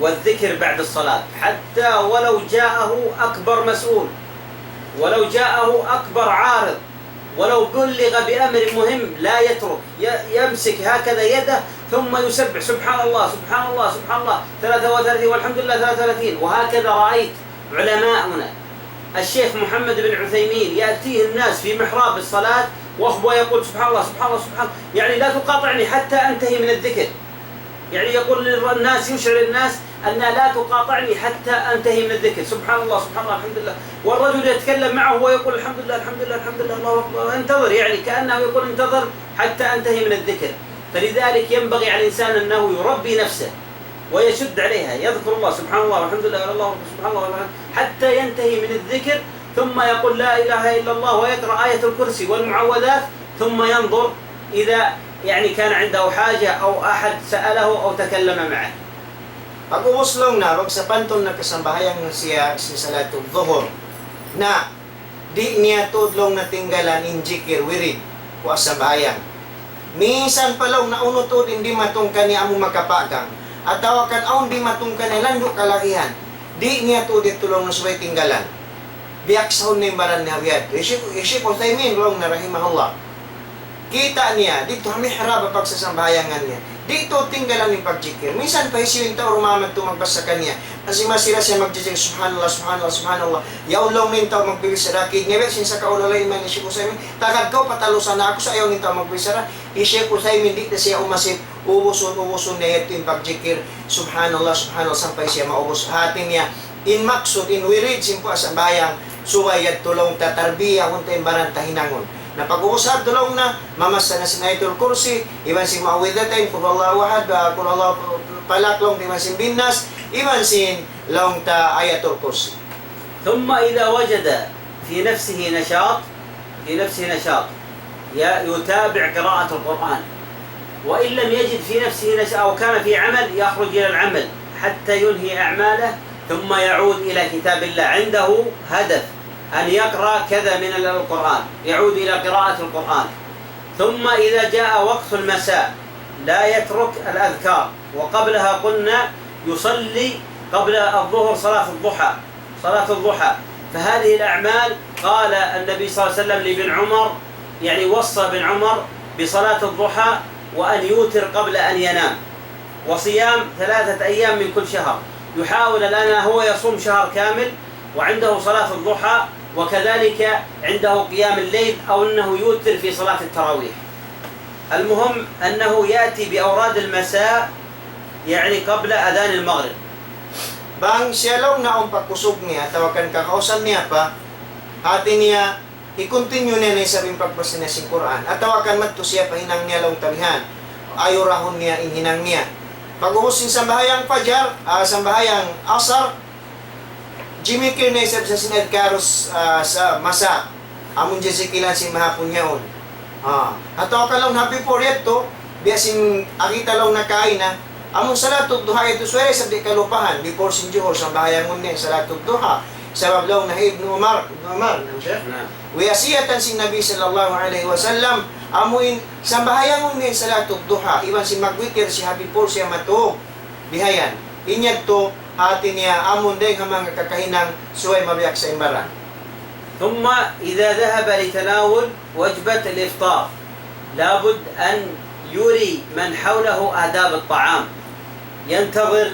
والذكر بعد الصلاة حتى ولو جاءه أكبر مسؤول، ولو جاءه أكبر عارض، ولو بلغ بأمر مهم لا يترك، يمسك هكذا يده ثم يسبح سبحان الله سبحان الله سبحان الله 33 والحمد لله 33. وهكذا رأيت علماؤنا. الشيخ محمد بن عثيمين يأتيه الناس في محراب الصلاة وهو يقول سبحان الله سبحان الله سبحان الله، يعني لا تقاطعني حتى أنتهي من الذكر. يعني يقول للناس، يشعر الناس أن لا تقاطعني حتى أنتهي من الذكر، سبحان الله سبحان الله الحمد لله. والرجل يتكلم معه ويقول الحمد لله الحمد لله الحمد لله الله أكبر، انتظر، يعني كأنه يقول انتظر حتى أنتهي من الذكر. فلذلك ينبغي على الإنسان أنه يربي نفسه ويشد عليها، يذكر الله سبحان الله والحمد لله والله سبحان الله حتى ينتهي من الذكر، ثم يقول لا إله إلا الله ويقرأ آية الكرسي والمعوذات، ثم ينظر إذا يعني كان عنده حاجة أو أحد سأله أو تكلم معه. Pag umuslong na, wag sa panton na kasambahayang siya si Salatul Dhuhr na di niya tudlong na tinggalan in jikir wirid ko sambayang. Minsan palaw na unutod hindi matong kani amo makapagang at tawakan aon di matong kani lando kalakihan. Di niya tudit tulong na subay tinggalan. Biyak sa huning baran niya biyad. Isip o taymin long na rahimahullah. Kita niya, dito mihrab pag sasambahayangan niya. Dito tinggalan yung pagjikir. Minsan pa isiyo yung tao rumamad tumagpas sa kanya. Kasi masira siya magjikir, subhanallah, subhanallah, subhanallah. Yaulong min tao magbibis sa rakid. Ngayon, sinsa kaunalay man isip ko sa imin. Tagad ko, patalusan na ako sa ayaw ng tao magbibis sa rakid. Isip ko sa imin, di na siya umasip. Ubuson niya ito yung pagjikir. Subhanallah, subhanallah, sampay siya maubos. Hatin niya, in maksud, in wirid, simpo asambayang, suwayad tulong tatarbiya, kunta yung baran tahinangon. Na pag-uusap tulong na mamasa na sinaitul kursi iban sin ma'awidatain kul Allahu ahad kul Allahu palaklong di sin binnas iban sin long ta ayatul kursi. ثم إذا وجد في نفسه نشاط يتابع قراءة القرآن، وإن لم يجد في نفسه نشاط أو كان في عمل يخرج إلى العمل حتى ينهي أعماله ثم يعود إلى كتاب الله. عنده هدف أن يقرأ كذا من القرآن، يعود إلى قراءة القرآن. ثم إذا جاء وقت المساء لا يترك الأذكار، وقبلها قلنا يصلي قبل الظهر صلاة الضحى. فهذه الأعمال قال النبي صلى الله عليه وسلم لابن عمر يعني وصى ابن عمر بصلاة الضحى وأن يوتر قبل أن ينام، وصيام 3 أيام من كل شهر. يحاول الآن هو يصوم شهر كامل وعنده صلاة الضحى، وكذلك عنده قيام الليل، أو أنه يوتر في صلاة التراويح. المهم أنه يأتي بأوراد المساء يعني قبل أذان المغرب. Bang siya lang na ang pagkusog niya, tawakan kakausan niya pa, hati niya, i-continue niya na sabing pagpasa niya si Quran. At tawakan mat to siya pahinang niya lang tabihan. Ayo rahon niya, inhinang niya. Pag-uhusin sa bahayang Fajar, sa bahayang Asar, Jimmy Kier na isab sa sinad karos sa masa. Amon dyan si kilan si mahapon niya on. At tawakan lang happy for it to, biyasin akita lang na kain na, among salatul duha ito suwere sa di kalupahan before sin Johor sa bahayang ngunit salatul duha sabab law na Ibn Umar wiyasiyatan si Nabi sallallahu alaihi wasallam amuin sa bahayang ngunit salatul duha iwan si magwitir si happy for siya matuog bihayan inyag to hati niya amon day nga mga kakahinang suway mabiyak sa imbaran. ثم إذا ذهب لتناول وجبة الإفطار لابد أن يري من حوله آداب الطعام، ينتظر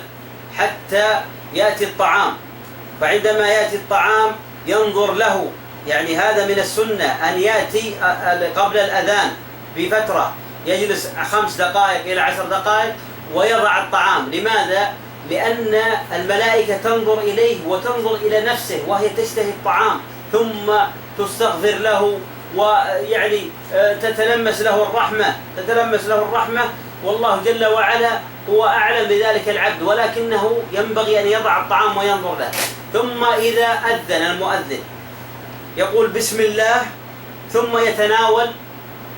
حتى يأتي الطعام، فعندما يأتي الطعام ينظر له، يعني هذا من السنة أن يأتي قبل الأذان بفترة، يجلس 5 دقائق إلى 10 دقائق ويضع الطعام. لماذا؟ لأن الملائكة تنظر إليه وتنظر إلى نفسه وهي تشتهي الطعام، ثم تستغفر له ويعني تتلمس له الرحمة، والله جل وعلا هو أعلم بذلك العبد، ولكنه ينبغي أن يضع الطعام وينظر له. ثم إذا أذن المؤذن يقول بسم الله ثم يتناول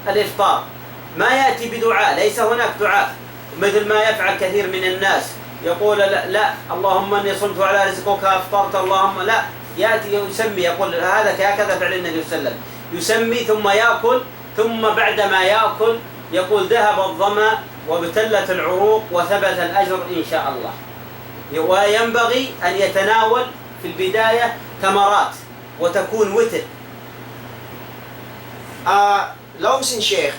الإفطار، ما يأتي بدعاء، ليس هناك دعاء مثل ما يفعل كثير من الناس، يقول لا اللهم إني صمت على رزقك أفطرت اللهم، لا، يأتي يسمي يقول هذا هكذا فعل النبي صلى الله عليه وسلم، يسمي ثم يأكل، ثم بعدما يأكل يقول ذهب الظمأ وابتلت العروق وثبت الأجر إن شاء الله. وينبغي أن يتناول في البداية تمرات وتكون وتر. Laong sin Sheikh,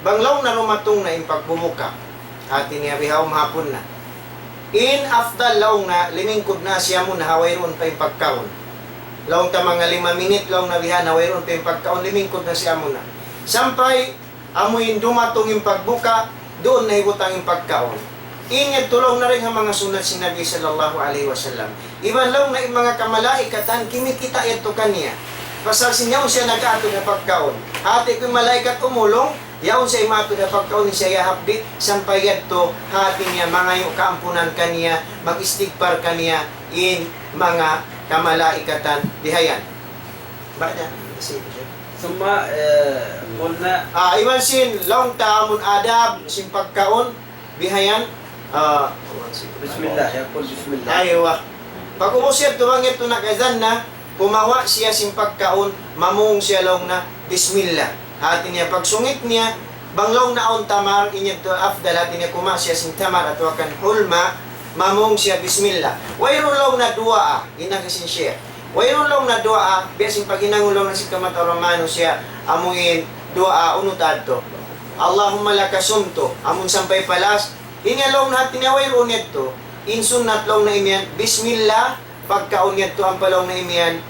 banglaw na rumatong na yung pagbubuka, atin niya bihaw mahapon na. In afdal laong na, limingkod na siya mo na hawayroon pa yung pagkaon. Laong ta mga 5 minit, laong na bihan, hawayroon pa yung pagkaon, limingkod na siya mo na. Sampay, amuin dumatong yung pagbuka, doon na hibutang yung pagkaon. Inyag tulong na rin ang mga sunat si Nabi sallallahu alaihi wasallam. Iban lang na yung mga kamalaikatan, kimikita ito kaniya. Pasal sinyaw siya nag-ato na pagkaon. Hati ko yung malaikat umulong, yaon siya imato na pagkaon siya yahapdi, sampayad to, hati niya, mga yung kaampunan kaniya, mag-istigpar kaniya, in mga kamalaikatan dihayan. Bada, ثم قلنا iwan sin, laong taamon adab, sin pagkaon, bihayan, بسم الله، يقول بسم الله. aywa. Pag-ubos siya, tuwang ito nakazan na, pumawa siya sin pagkaon, mamung siya lang na, Bismillah. Hati niya, pagsungit niya, banglaw na on tamar, inyag to afdal, hati niya kuma siya sin tamar, at wakan hulma, mamung siya Bismillah. Wayro lang na dua, inakasin siya. Wayro lang na dua, biyasin pag inangulaw na si Kamata Romano siya, amuin dua, unutad to. Allahumma laka sumto, amun sampay palas, inyalong natin niya wayro nito, insunat lang na imiyan, Bismillah, pagkaon nito ang palong na imiyan,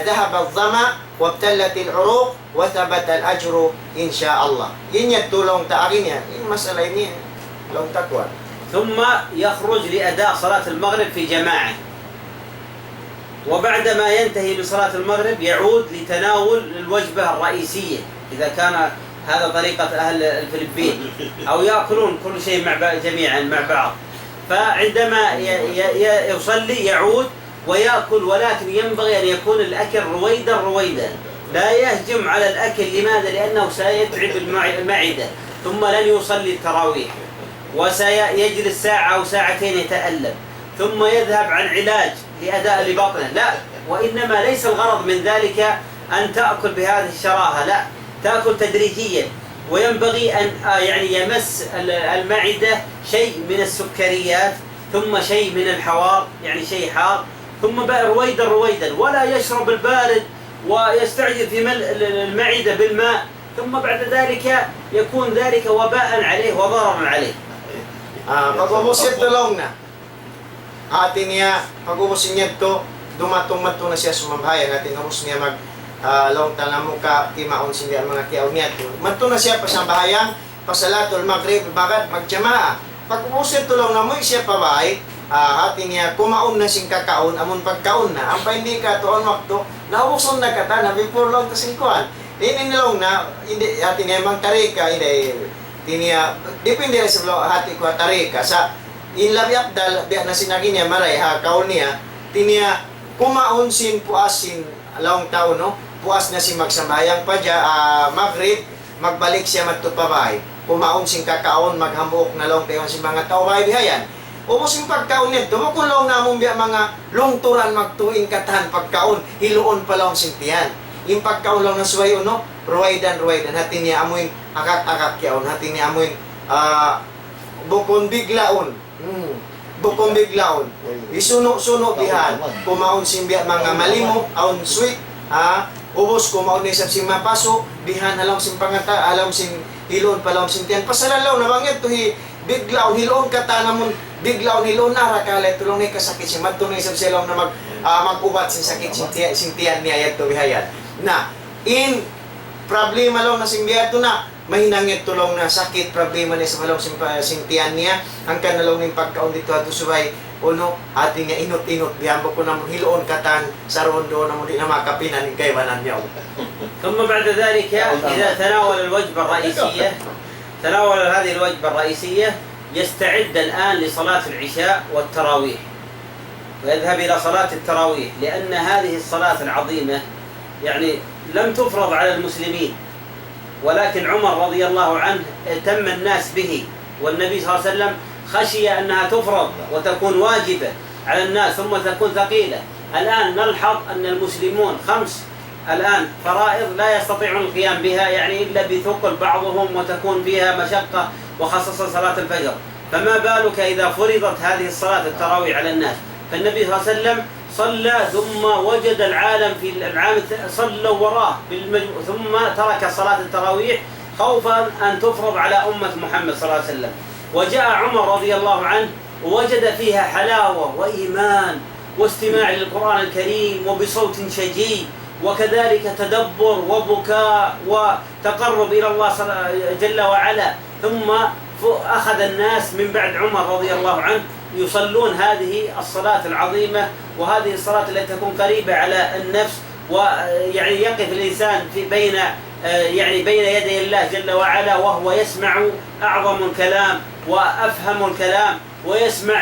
ذهب الظمأ وابتلت العروق وثبت الأجر إن شاء الله. Inyat tulong taakin yan. Yung masala niya, long takwan. ثم يخرج لأداء صلاة المغرب في جماعة، وبعدما ينتهي بصلاة المغرب يعود لتناول الوجبة الرئيسية إذا كان هذا طريقة أهل الفلبين، أو يأكلون كل شيء جميعا مع بعض. فعندما يصلي يعود ويأكل، ولكن ينبغي أن يكون الأكل رويدا، لا يهجم على الأكل. لماذا؟ لأنه سيتعب المعدة، ثم لن يصلي التراويح، وسيجلس ساعة أو ساعتين يتألم، ثم يذهب عن علاج لأداء لبطنه. لا، وإنما ليس الغرض من ذلك أن تأكل بهذه الشراهة، لا، تأكل تدريجيا. وينبغي أن يعني يمس المعدة شيء من السكريات، ثم شيء من الحوار، يعني شيء حار، ثم رويدا، ولا يشرب البارد ويستعجل في ملء المعدة بالماء، ثم بعد ذلك يكون ذلك وباء عليه وضررا عليه. Pag-ubos ito long na. Atin niya, pag-ubos niya ito, dumatong-mato na siya sumambahayan. Atin ubos niya long talamu ka timaon siya mga kiyaw niya. Mato na siya pasambahayan, pasalatul maghrib, bagat magjamaa. Pag-ubos ito long na mo siya pabay, atin niya kumaon na sing kakaon, amon pagkaon na. Ang hindi ka tuon wakto, naubuson na kata na before long tasingkuan. Ini nilong na, hindi, atin niya mang tarika, hindi, tinia depende sa hati ko tarika sa inlabi abdal biya na sinagi niya maray ha kaon niya tinia kumaon sin puasin alawng taon no puas na si magsambayang pa dia maghrib magbalik siya matupabay kumaon sin kakaon maghamok na long tayon si mga tao bay bihayan ubos yung pagkaon nito makulong namong biya mga lungturan magtuing katan pagkaon hiluon pa lang sintiyan yung pagkaon lang na suwayo no ruwaydan hati niya amoy akak yaon hati niya amoy bukon biglaon bukon biglaon isuno bihan kumaon simbiya mga malimo aon sweet ubos kumaon ni sa mapaso bihan alam sim pangata alam sim hilon palam sintian pasalalaw na bangit to biglaon hilon kata namon biglaon hilon na rakala tulong ni kasakit si madto ni sa silaw na mag-ubat sin sakit sintian niya yadto bihayan na in problema lang na simbiya ito na mahinangit tulong na sakit problema niya sa malong sintian niya ang kanalong ng pagkaon dito ato subay uno ating niya inot biyambo ko na hiloon katan sa rondo na muli na makapinan ng kaywanan niya. ثم بعد ذلك إذا تناول الوجبة الرئيسية تناول هذه الوجبة الرئيسية يستعد الآن لصلاة العشاء والتراويح ويذهب إلى صلاة التراويح لأن هذه الصلاة العظيمة يعني لم تفرض على المسلمين ولكن عمر رضي الله عنه اهتم الناس به والنبي صلى الله عليه وسلم خشي أنها تفرض وتكون واجبة على الناس ثم تكون ثقيلة. الآن نلحظ أن المسلمون 5 الآن فرائض لا يستطيعون القيام بها يعني إلا بثقل بعضهم وتكون فيها مشقة وخاصة صلاة الفجر فما بالك إذا فرضت هذه الصلاة التراويح على الناس. فالنبي صلى الله عليه وسلم صلى ثم وجد العالم في العام صلوا وراه ثم ترك صلاة التراويح خوفا أن تفرض على أمة محمد صلى الله عليه وسلم وجاء عمر رضي الله عنه ووجد فيها حلاوة وإيمان واستماع للقرآن الكريم وبصوت شجي وكذلك تدبر وبكاء وتقرب إلى الله جل وعلا ثم أخذ الناس من بعد عمر رضي الله عنه يصلون هذه الصلاة العظيمة وهذه الصلاة التي تكون قريبة على النفس ويعني يقف الإنسان بين يدي الله جل وعلا وهو يسمع أعظم الكلام وأفهم الكلام ويسمع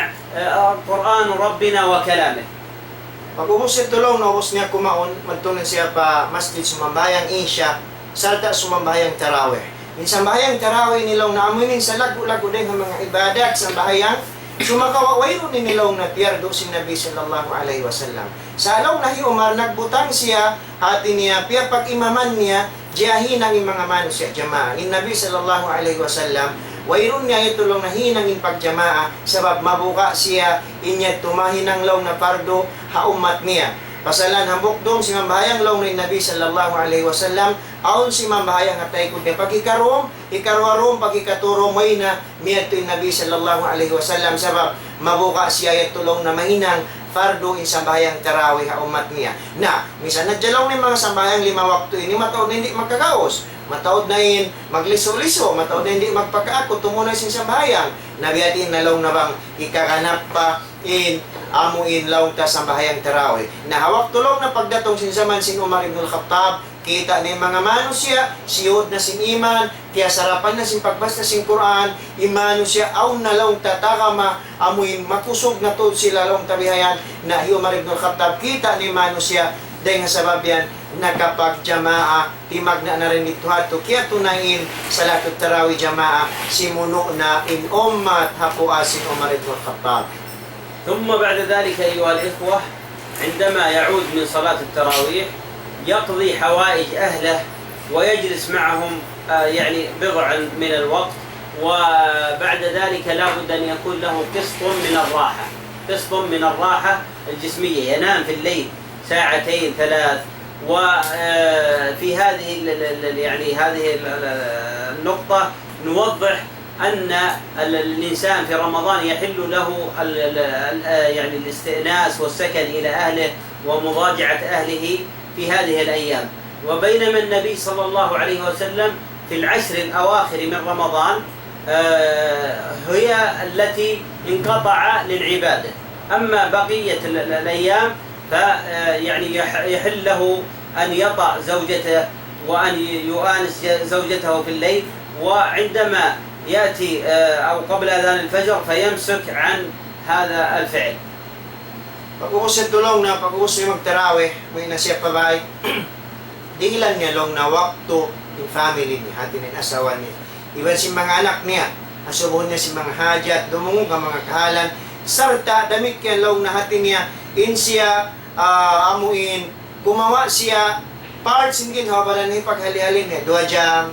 قرآن ربنا وكلامه. Pag-ubos ito lang na ubos niya kumaon, magtunan siya pa masjid sumambayang insya, sarta sumambayang tarawih. Yung sambayang tarawih nilaw na amunin sa lago-lago din ng mga ibadat sa bahayang sumakawaway ni nilaw na tiyardo si Nabi sallallahu alaihi wasallam. Sa alaw na Umar, nagbutang siya, hati niya, piya pag-imaman niya, diyahin ang mga mano siya jamaah. In Nabi sallallahu alaihi wasallam, wayron niya ito lang na hinangin pagjamaa, sabab mabuka siya, inya tumahinang law na pardo, haumat niya. Pasalan hambok dong si mambahayang law ni Nabi sallallahu alaihi wasallam, aon si mambahayang atay ko niya. Pag ikarom, pag ikaturo, may na miyato yung Nabi sallallahu alaihi wasallam, sabab mabuka siya ito lang na mahinang fardo in sambayang tarawih haumat niya. Na, misan nadjalaw ni mga sambayang 5 waktu ini, mataod na hindi magkakaos. Mataod na yun magliso-liso, mataod na hindi magpakaako, tumunay sin sambayang. Nabiyatin na law na bang ikakanap pa in amuin law ta sambahayang tarawih. Na hawak tulong na pagdatong sin zaman sin Umar ibn al-Khattab, kita ni mga mano siya, siyod na sin iman, kaya sarapan na sin pagbasta sin Quran, imano siya, aw na law tatakama, amuin makusog na to sila law tabihayan, na Umar ibn al-Khattab, kita ni mano siya, dahil nga sabab yan, nakapag-jamaa, timag na rin ito hato, kaya tunayin sa lahat tarawih jamaa, simuno na in ummat hapu'a sin Umar ibn al-Khattab. ثم بعد ذلك أيها الإخوة عندما يعود من صلاة التراويح يقضي حوائج أهله ويجلس معهم يعني بضع من الوقت وبعد ذلك لا بد أن يكون له قسط من الراحة الجسمية ينام في الليل 2 3 وفي هذه يعني هذه النقطة نوضح أن الإنسان في رمضان يحل له يعني الاستئناس والسكن إلى أهله ومضاجعة أهله في هذه الأيام. وبينما النبي صلى الله عليه وسلم في العشر الأواخر من رمضان هي التي انقطع للعبادة. أما بقية الأيام فيعني يحل له أن يطأ زوجته وأن يؤانس زوجته في الليل، وعندما يأتي أو قبل أذان الفجر فيمسك عن هذا الفعل. Pag-uusap tulong na pag-uusap magtarawih, may nasiyap pa ba di ilan niya long na waktu yung family niya, hati ng asawa niya. Iban si mga anak niya, asubuhon niya si mga hajat, dumungog ang mga kahalan. Sarta, damit kaya long na hati niya, in siya, amuin, gumawa siya, parts hindi hawalan niya paghali-halin niya, 2 jam,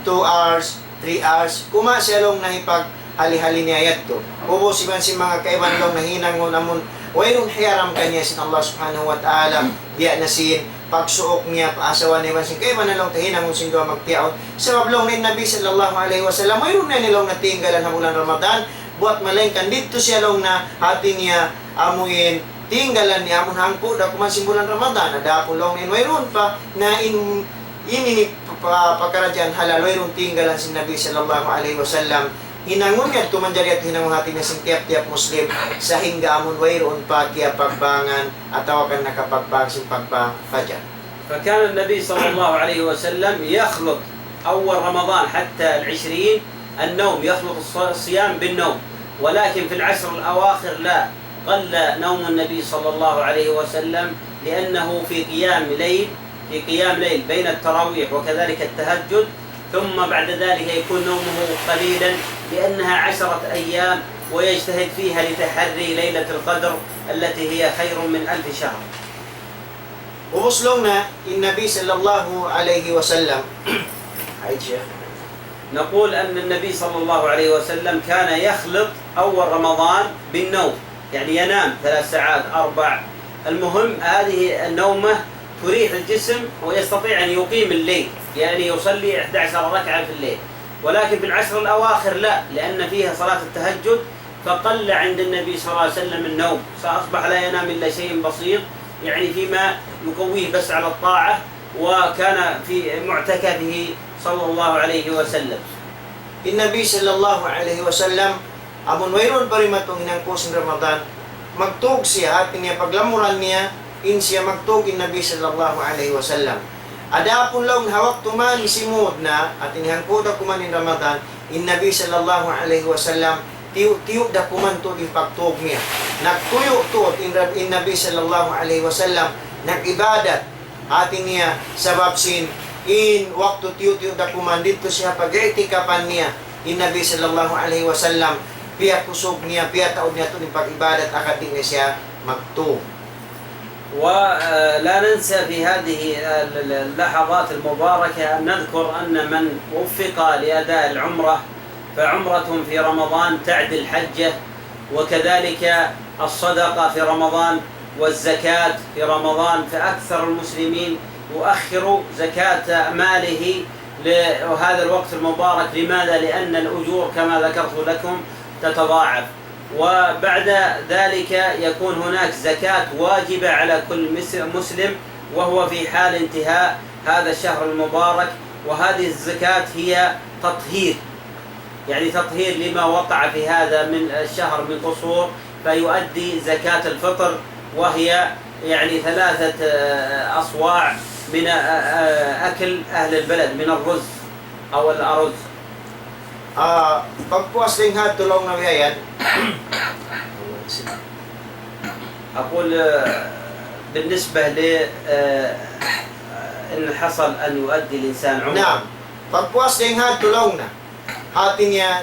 2 hours, 3 hours, kuma siya long na ipaghali-halin niya yato. Ubos iban si mga kaiban long na hinangon amon, wayrong hiyaram kanya sin Allah subhanahu wa ta'ala, diya na sin, pagsuok niya, paasawa niya, sin kaiban na long tahinang kung sin doa magtiyaon. Sa mablong ni Nabi sallallahu alaihi wasallam, mayroon na nilong natinggalan sa bulan Ramadan, buat malengkan, dito siya long na atin niya amuin, tinggalan niya amon hangko, da kuman sin bulan Ramadan, ada po long ni, mayroon pa na ini pagkaradyan halal, mayroon tinggalan si Nabi sallallahu alaihi wasallam, hinangon niya tumanjari at hinangon hati na sing tiap-tiap Muslim sa hingga amon wayroon pa kaya pagbangan at tawakan nakapagbang sing pagbang fajar. فكان النبي صلى الله عليه وسلم يخلط أول رمضان حتى العشرين النوم، يخلط الصيام بالنوم، ولكن في العشر الأواخر لا، قل نوم النبي صلى الله عليه وسلم لأنه في قيام ليل بين التراويح وكذلك التهجد، ثم بعد ذلك يكون نومه قليلا لأنها 10 أيام ويجتهد فيها لتحري ليلة القدر التي هي خير من 1000 شهر. Umuslong na النبي صلى الله عليه وسلم نقول أن النبي صلى الله عليه وسلم كان يخلط أول رمضان بالنوم، يعني ينام 3 ساعات 4، المهم هذه النومة تريح الجسم ويستطيع أن يقيم الليل، يعني يصلي 11 ركعة في الليل. ولكن في العشر الأواخر لا، لأن فيها صلاة التهجد، فقل عند النبي صلى الله عليه وسلم النوم، فأصبح لا ينام إلا شيء بسيط، يعني فيما يقويه بس على الطاعة، وكان في معتكفه صلى الله عليه وسلم. النبي صلى الله عليه وسلم amon mayroon pa rin matong hinangkos ng Ramadan, magtug siya at niya paglamuran niya, in siya magtug in Nabi sallallahu alaihi wasallam. Ada pun law hawak tuman simud na at inihangko da kuman in Ramadan, in Nabi sallallahu alaihi wasallam tiyo da kuman to in pagtug niya. Nagtuyo to in Nabi sallallahu alaihi wasallam, nagibadat atin niya sabab sin in waktu tiyo da kuman dito siya pag-itikapan niya in Nabi sallallahu alaihi wasallam, pia kusog niya, pia taod niya to in pag-ibadat akad din siya magtug. ولا ننسى في هذه اللحظات المباركة أن نذكر أن من وفق لأداء العمرة فعمرة في رمضان تعدل حجة، وكذلك الصدقة في رمضان والزكاة في رمضان، فأكثر المسلمين يؤخر زكاة ماله لهذا الوقت المبارك. لماذا؟ لأن الأجور كما ذكرت لكم تتضاعف، وبعد ذلك يكون هناك زكاة واجبة على كل مسلم وهو في حال انتهاء هذا الشهر المبارك، وهذه الزكاة هي تطهير، يعني تطهير لما وقع في هذا من الشهر من قصور، فيؤدي زكاة الفطر وهي يعني 3 أصواع من أكل أهل البلد من الرز أو الأرز. Pagpuas ling hatulong na biyayan. أقول بالنسبة ل إن حصل أن يؤدي الإنسان عمره. نعم. Pagpuas ling hatulong na. Hati niya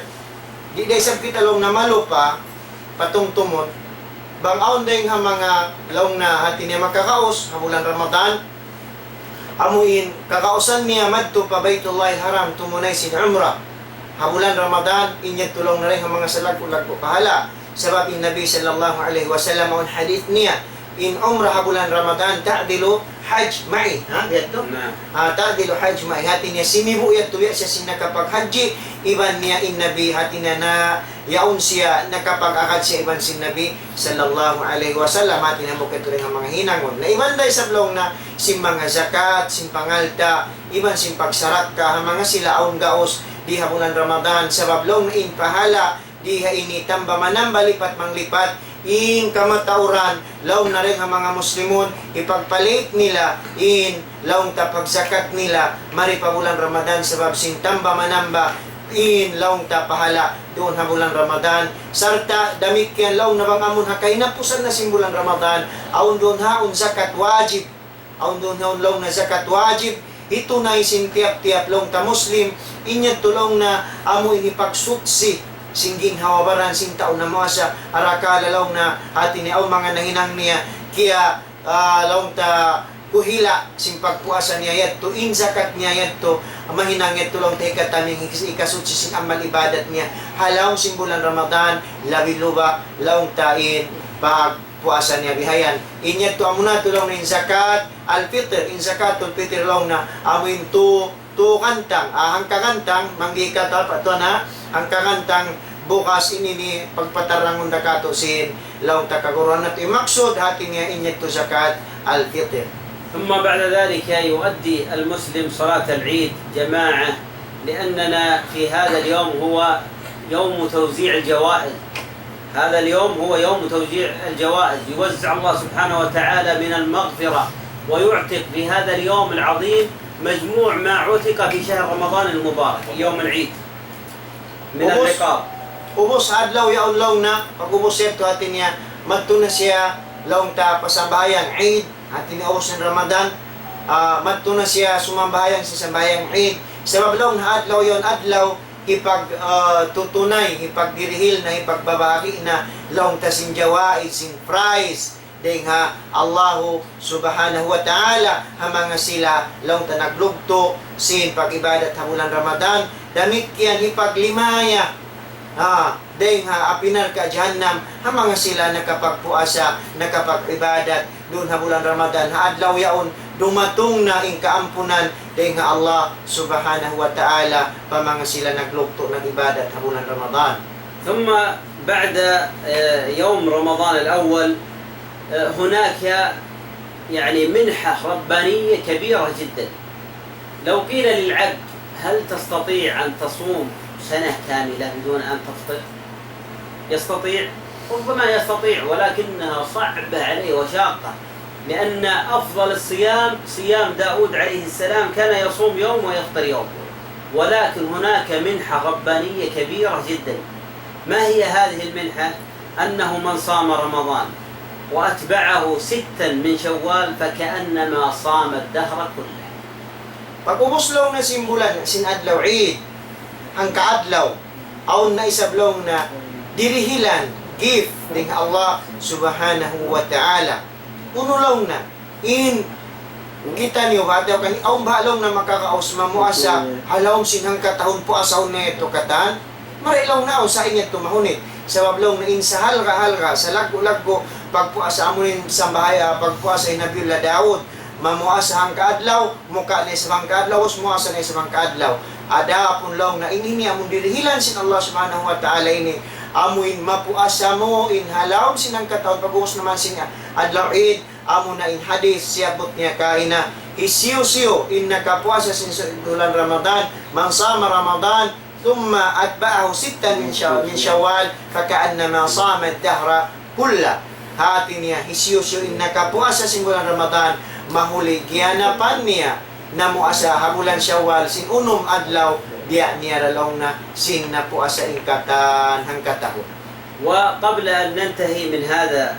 di day sab kita long na malupa patungtumon. Bang-aon ding ha mga long na hati niya makakaos ha bulan Ramadan. Amuin kakausan niya madto pa Baitullahil Haram tumunay sin umrah. Habulan Ramadan, inyat tulong na rin ang mga salag-ulag ko pahala. Sabab in Nabi sallallahu alaihi wasallam ang hadith niya, in umrah bulan Ramadan ta'dilu hajj ma'i. Ha, dito. نعم. Ta'dilu hajj ma'i. Hati niya simibu ya tuya siya sinakapag-haji. Iban niya in Nabi hati niya na yaon siya nakapag-akad siya iban sin Nabi sallallahu alaihi wasallam. Hati niya mo katuloy ng mga hinangon. Na iban day sa blong na sim mga zakat, sim pangalta, iban sim pagsarat ka, mga sila aon gaos diha bulan Ramadan sa bablong na in pahala diha ini tamba manamba lipat manglipat in kamatauran laong na rin ang mga Muslimon ipagpalit nila in laong tapagzakat nila mari pa bulan Ramadan sabab sin tamba manamba in laong tapahala doon ha bulan Ramadan sarta damit yan laong nabangamon hakay na pusan na sim bulan Ramadan aun doon haon zakat wajib aun doon haon laong na zakat wajib ito na isin tiap-tiap long ta Muslim inyat tulong na amo inipagsuksi singging hawabaran sin taon na mga sa araka lalong na hati ni aw mga nahinang niya kaya laong ta kuhila sin pagpuasa niya yadto in zakat niya yadto mahinang yadto long ta ikataning ikasutsi sin amal ibadat niya halaong sin bulan Ramadan labi luba laong tain pagpuasa niya bihayan inyat to amuna tulong na in zakat al-fitr in zakatul fitr long na amin to kantang ang kakantang manggika to na ang kakantang bukas ini ni pagpatarangon dakato sin laong takaguruan nato imaksud hati niya inyat to zakat al-fitr. ثم بعد ذلك يؤدي المسلم صلاة العيد جماعة لأننا في هذا اليوم هو يوم توزيع الجوائز هذا اليوم هو يوم توزيع الجوائز يوزع الله سبحانه وتعالى من المغفرة ويعتق في هذا اليوم العظيم مجموع ما عتق في شهر رمضان المبارك يوم العيد من الرقاب. Ubos adlaw yaon laong na pag-ubos ito hati niya madto na siya laong ta pasambahayan Eid hati niya ubos ng Ramadan madto na siya sumambahayan sa sambayang Eid sabab laong adlaw yon adlaw ipag tutunay ipagdirihil na ipagbabaki na laong ta sin jawaid sin prize ding ha Allahu subhanahu wa ta'ala hamanga sila laong ta naglugto sin pag-ibadat ha bulan Ramadan damit kiyan ipaglimaya dahil apinar ka jahannam ha mga sila nakapagpuasa nakapag-ibadat doon ha bulan Ramadan ha adlaw yaon dumatong na ing kaampunan dahil Allah subhanahu wa ta'ala pa mga sila naglugto ng ibadat ha bulan Ramadan. ثم بعد يوم رمضان الأول هناك يعني منحة ربانية كبيرة جدا لو قيل للعبد هل تستطيع أن تصوم سنة كاملة بدون أن تفطر؟ يستطيع؟ ربما يستطيع ولكنها صعبة عليه وشاقة لأن أفضل الصيام صيام داود عليه السلام كان يصوم يوم ويفطر يوم ولكن هناك منحة ربانية كبيرة جدا ما هي هذه المنحة؟ أنه من صام رمضان وأتبعه 6 من شوال فكأنما صام الدهر كله. Pag-ubos law na simbulan sin adlaw Eid ang kaadlaw aon na isablong na dirihilan gift ning Allah subhanahu wa ta'ala uno law na in kita niyo hadaw kani aon bahalong na makakaos mamuasa halawom sinhang katahon po asaw na ito katan marilaw na sa inyat tumahunit sa bablong na in sa halga sa laggo pagpuasa amunin sa bahaya pagpuasa ni Nabi Daud mamuasa hang kaadlaw muka ni sa hang kaadlaw us muasa ni sa hang kaadlaw ada pun long na ini amon dirihilan sin Allah subhanahu wa ta'ala ini amuin mapuasa mo in halawom sinang katawon pag-uos naman sin adlaw Eid amo na in hadis siyabot niya kaina isiyo in nakapuasa sin bulan Ramadan man sama Ramadan thumma atba'ahu 6 min Shawwal faka'annama sama ad-dahra kulla hati niya isiyo in nakapuasa sin bulan Ramadan mahuli giyanapan niya na muasa habulan Shawwal sin unom adlaw diya niya ralong na sin na puasa ingkatan hangkatahon. وقبل أن ننتهي من هذا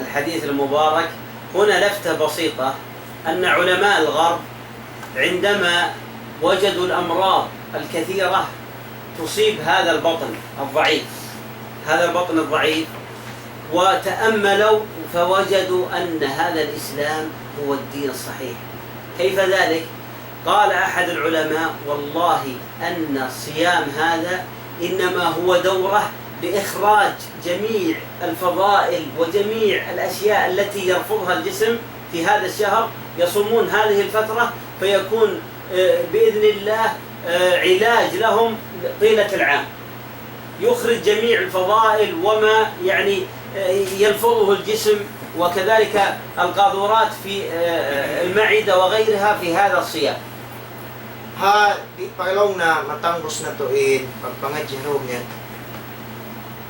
الحديث المبارك هنا لفتة بسيطة أن علماء الغرب عندما وجدوا الأمراض الكثيرة تصيب هذا البطن الضعيف وتأملوا فوجدوا أن هذا الإسلام هو الدين الصحيح. كيف ذلك؟ قال أحد العلماء والله أن الصيام هذا إنما هو دورة لإخراج جميع الفضائل وجميع الأشياء التي يرفضها الجسم في هذا الشهر، يصومون هذه الفترة فيكون بإذن الله علاج لهم طيلة العام، يخرج جميع الفضائل وما يعني يلفظه الجسم، وكذلك القاذورات في المعدة وغيرها في هذا الصيام. Ha, di paglaw na matanggos na tuin, pagpangadyarom niya.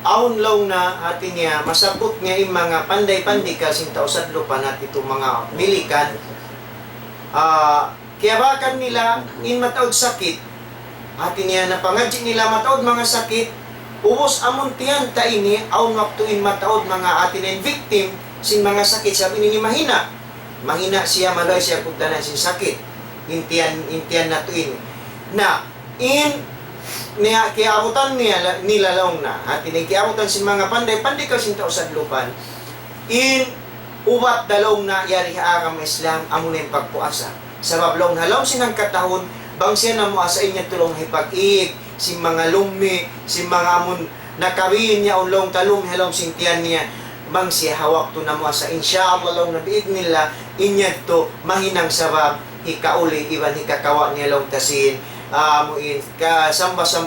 Aun law na atin niya, masabot niya yung mga panday-pandi kasing tausadlo pa natin itong mga milikan. Kaya bakan nila, in mataod sakit, atin niya napangadya nila mataod mga sakit, ubos amon tiyan ta ini, aun maktuin mataod mga atin yung victim, sin mga sakit, sabi ni mahina. Mahina siya, maloy siya kung tanan sin sakit. Intian na tuin na niya kiabutan nila laong na at kiabutan sin mga panday kasi tausad lupan ubat dalong na yari haagam Islam amo na yung pagpuasa sabab laong halaw sinang katahon bang siya na mo asa inya tulong hipag-iig sin mga lumi sin mga amon nakawin niya ulong talong halaw sin tiyan niya bang siya hawak to na mo asa insyaallah laong nabiid nila inya to mahinang sabab hikauli iban hikakawa niya long tasin muin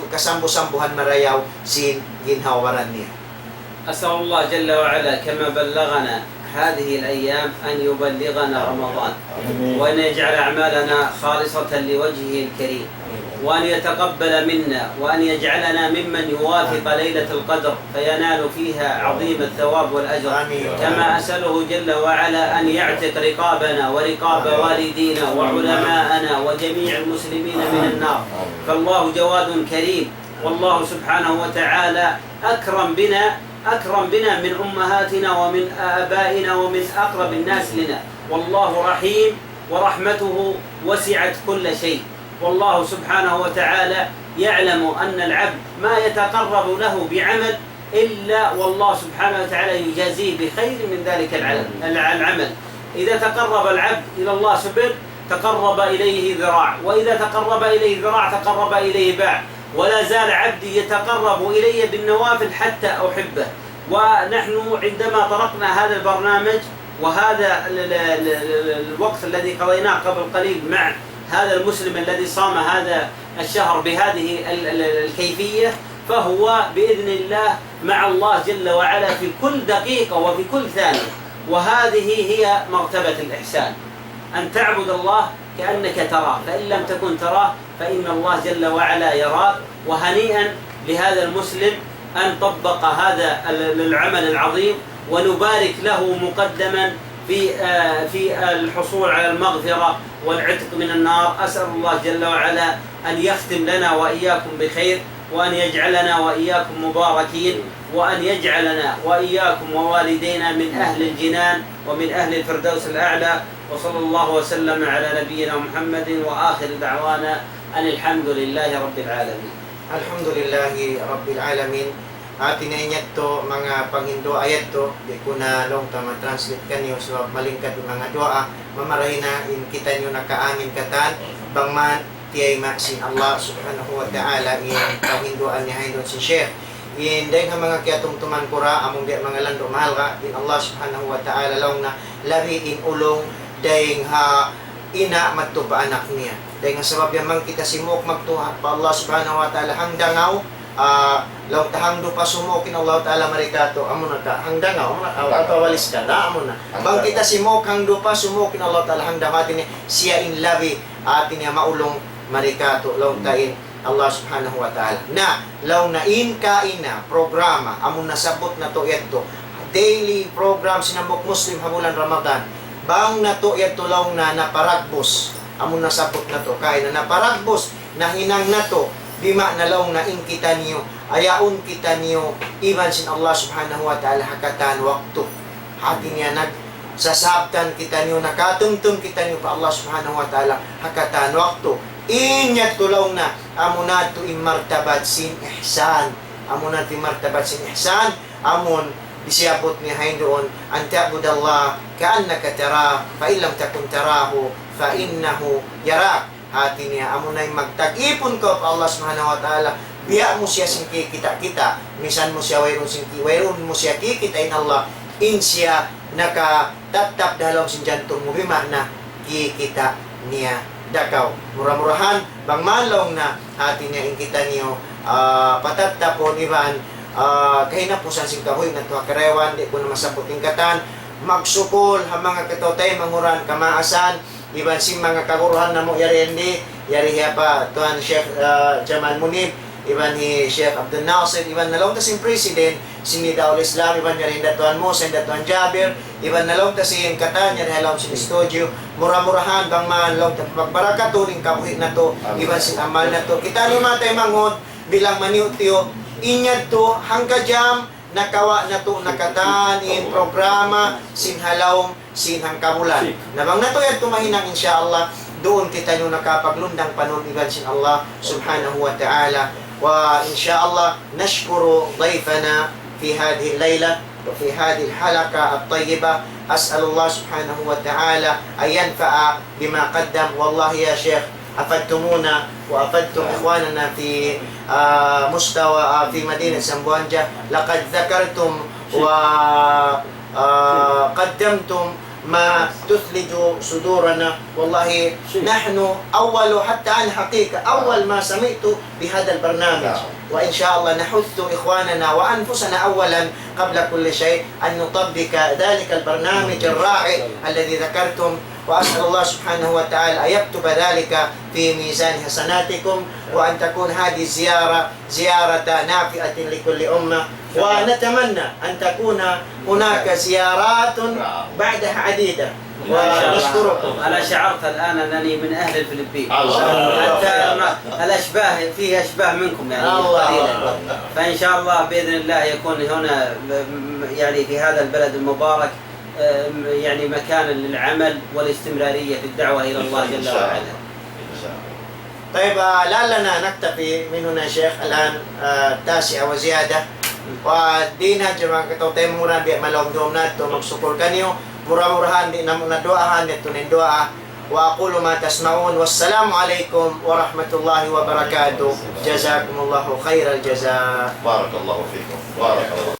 kasambo-sambuhan marayaw sin ginhawaran niya. أسأل الله جل وعلا كما بلغنا هذه الأيام أن يبلغنا رمضان وأن يجعل أعمالنا خالصة لوجهه الكريم وأن يتقبل منا وأن يجعلنا ممن يوافق ليلة القدر فينال فيها عظيم الثواب والأجر. كما أسأله جل وعلا أن يعتق رقابنا ورقاب والدينا وعلماءنا وجميع المسلمين من النار، فالله جواد كريم، والله سبحانه وتعالى أكرم بنا من أمهاتنا ومن آبائنا ومن أقرب الناس لنا، والله رحيم ورحمته وسعت كل شيء، والله سبحانه وتعالى يعلم أن العبد ما يتقرب له بعمل إلا والله سبحانه وتعالى يجازيه بخير من ذلك العمل. إذا تقرب العبد إلى الله سبحانه تقرب إليه ذراع، وإذا تقرب إليه ذراع تقرب إليه باع، ولا زال عبدي يتقرب إلي بالنوافل حتى أحبه. ونحن عندما طرقنا هذا البرنامج وهذا الوقت الذي قضيناه قبل قليل مع هذا المسلم الذي صام هذا الشهر بهذه الكيفية فهو بإذن الله مع الله جل وعلا في كل دقيقة وفي كل ثانية، وهذه هي مرتبة الإحسان، أن تعبد الله كأنك تراه، فإن لم تكن تراه فإن الله جل وعلا يراك. وهنيئا لهذا المسلم أن طبق هذا العمل العظيم، ونبارك له مقدما في الحصول على المغفرة والعتق من النار. أسأل الله جل وعلا أن يختم لنا وإياكم بخير، وأن يجعلنا وإياكم مباركين، وأن يجعلنا وإياكم ووالدينا من أهل الجنان ومن أهل الفردوس الأعلى. وصلى الله وسلم على نبينا محمد، وآخر دعوانا أن الحمد لله رب العالمين. Alhamdulillahi Rabbil Alamin. Atin na inyat to mga panghindo ayat to di ko na long tama translate kanyo so malingkad yung mga doa mamarahin na in kita nyo nakaamin katan bangman tiyay maksin Allah subhanahu wa ta'ala in panghindoan niya hayon si Sheikh in dahil nga mga kiyatong tumankura among di mga lando mahal ka in Allah subhanahu wa ta'ala long na labi in ulong dahil ha ina magtupa anak niya dahil nga sabab yamang kita simok magtuha pa Allah subhanahu wa ta'ala hangdangaw law tahangdo pa sumokin Allah ta'ala marikato amo na ta hangdangaw pawalis ka na amo na bang kita simok hangdo pa sumokin Allah ta'ala hangdamatin siya in labi atin niya maulong marikato law tain Allah subhanahu wa ta'ala na law na in kaina programa amo nasabot na to ito daily program sinambok Muslim hamulan Ramadan bang na to ito law na naparagbos amo nasabot na to kay na naparagbos na hinang na to bima nalaw na in kita niyo ayaon kita niyo iban sin Allah subhanahu wa ta'ala hakatan waktu hati niya nagsasabtan kita niyo nakatungtung kita niyo pa Allah subhanahu wa ta'ala hakatan waktu inyat tulaw na amuna to imartabat sin ihsan amuna to imartabat sin ihsan amon disiyabot niya hain doon an ta'budallah ka'annaka tara fa illam takun tarahu fa innahu yarak hati niya amo na magtag-ipon ko pa Allah subhanahu wa ta'ala biya mo siya sing kikita-kita, misan mo siya wayron mo siya kikitain Allah, in siya nakatatap dalam sin jantung mo bimana kikita niya dakaw. Murah-murahan bang malong na atin niya ingkita niyo patatapon iban kahinapusan sing kahoy na tuha karewan di ko na masabot ingkatan magsukol ha mga katotay manguran kamaasan iban sing mga kaguruhan na mo yari hindi yari hiya pa tuhan Sheikh Jamal Munib iban ni Sheikh Abdul Nasir iban nalong ta sing president sing Daul Islam iban yari datuan mo sa datuan Jabir iban nalong ta sing katan yari halom sing studio murah-murahan bang malong ta pagbarakat turing kabuhi na to iban sing amal na to kita ni matay manghod bilang maniutyo inyad to hangga jam nakawa na to nakatan in programa sin halawng sin hangkamulan nabang na to yan tumahinang insyaallah doon kita nyo nakapaglundang panon iban sin Allah subhanahu wa ta'ala wa insyaallah nashkuru ضيفنا في هذه الليلة وفي هذه الحلقة الطيبة أسأل الله سبحانه وتعالى أن ينفع بما قدم والله يا شيخ أفدتمونا وأفدتم إخواننا في مستوى في مدينة سمبوانجا لقد ذكرتم وقدمتم ما تثلج صدورنا والله نحن أول حتى عن حقيقة أول ما سمعت بهذا البرنامج وإن شاء الله نحث إخواننا وأنفسنا أولا قبل كل شيء أن نطبق ذلك البرنامج الرائع الذي ذكرتم وأسأل الله سبحانه وتعالى أن يكتب ذلك في ميزان حسناتكم وأن تكون هذه الزيارة زيارة نافعة لكل أمة ونتمنى أن تكون هناك زيارات بعدها عديدة ونشكركم. أنا شعرت الآن أنني من أهل الفلبين الله. حتى الأشباه فيه أشباه منكم يعني قليلا فإن شاء الله بإذن الله يكون هنا يعني في هذا البلد المبارك يعني مكانا للعمل والاستمرارية في الدعوة إلى الله جل وعلا. طيب لعلنا نكتفي من هنا شيخ الآن 9 وزيادة ودينا جماعة كتوتي مورا بيعملهم دومنا تو مكسوكول كانيو murah-murahan di namun nadoahan dito nin doa wa aqulu ma tasma'un wassalamu alaikum warahmatullahi wabarakatuh jazakumullahu khairal jazaa barakallahu fikum barakallahu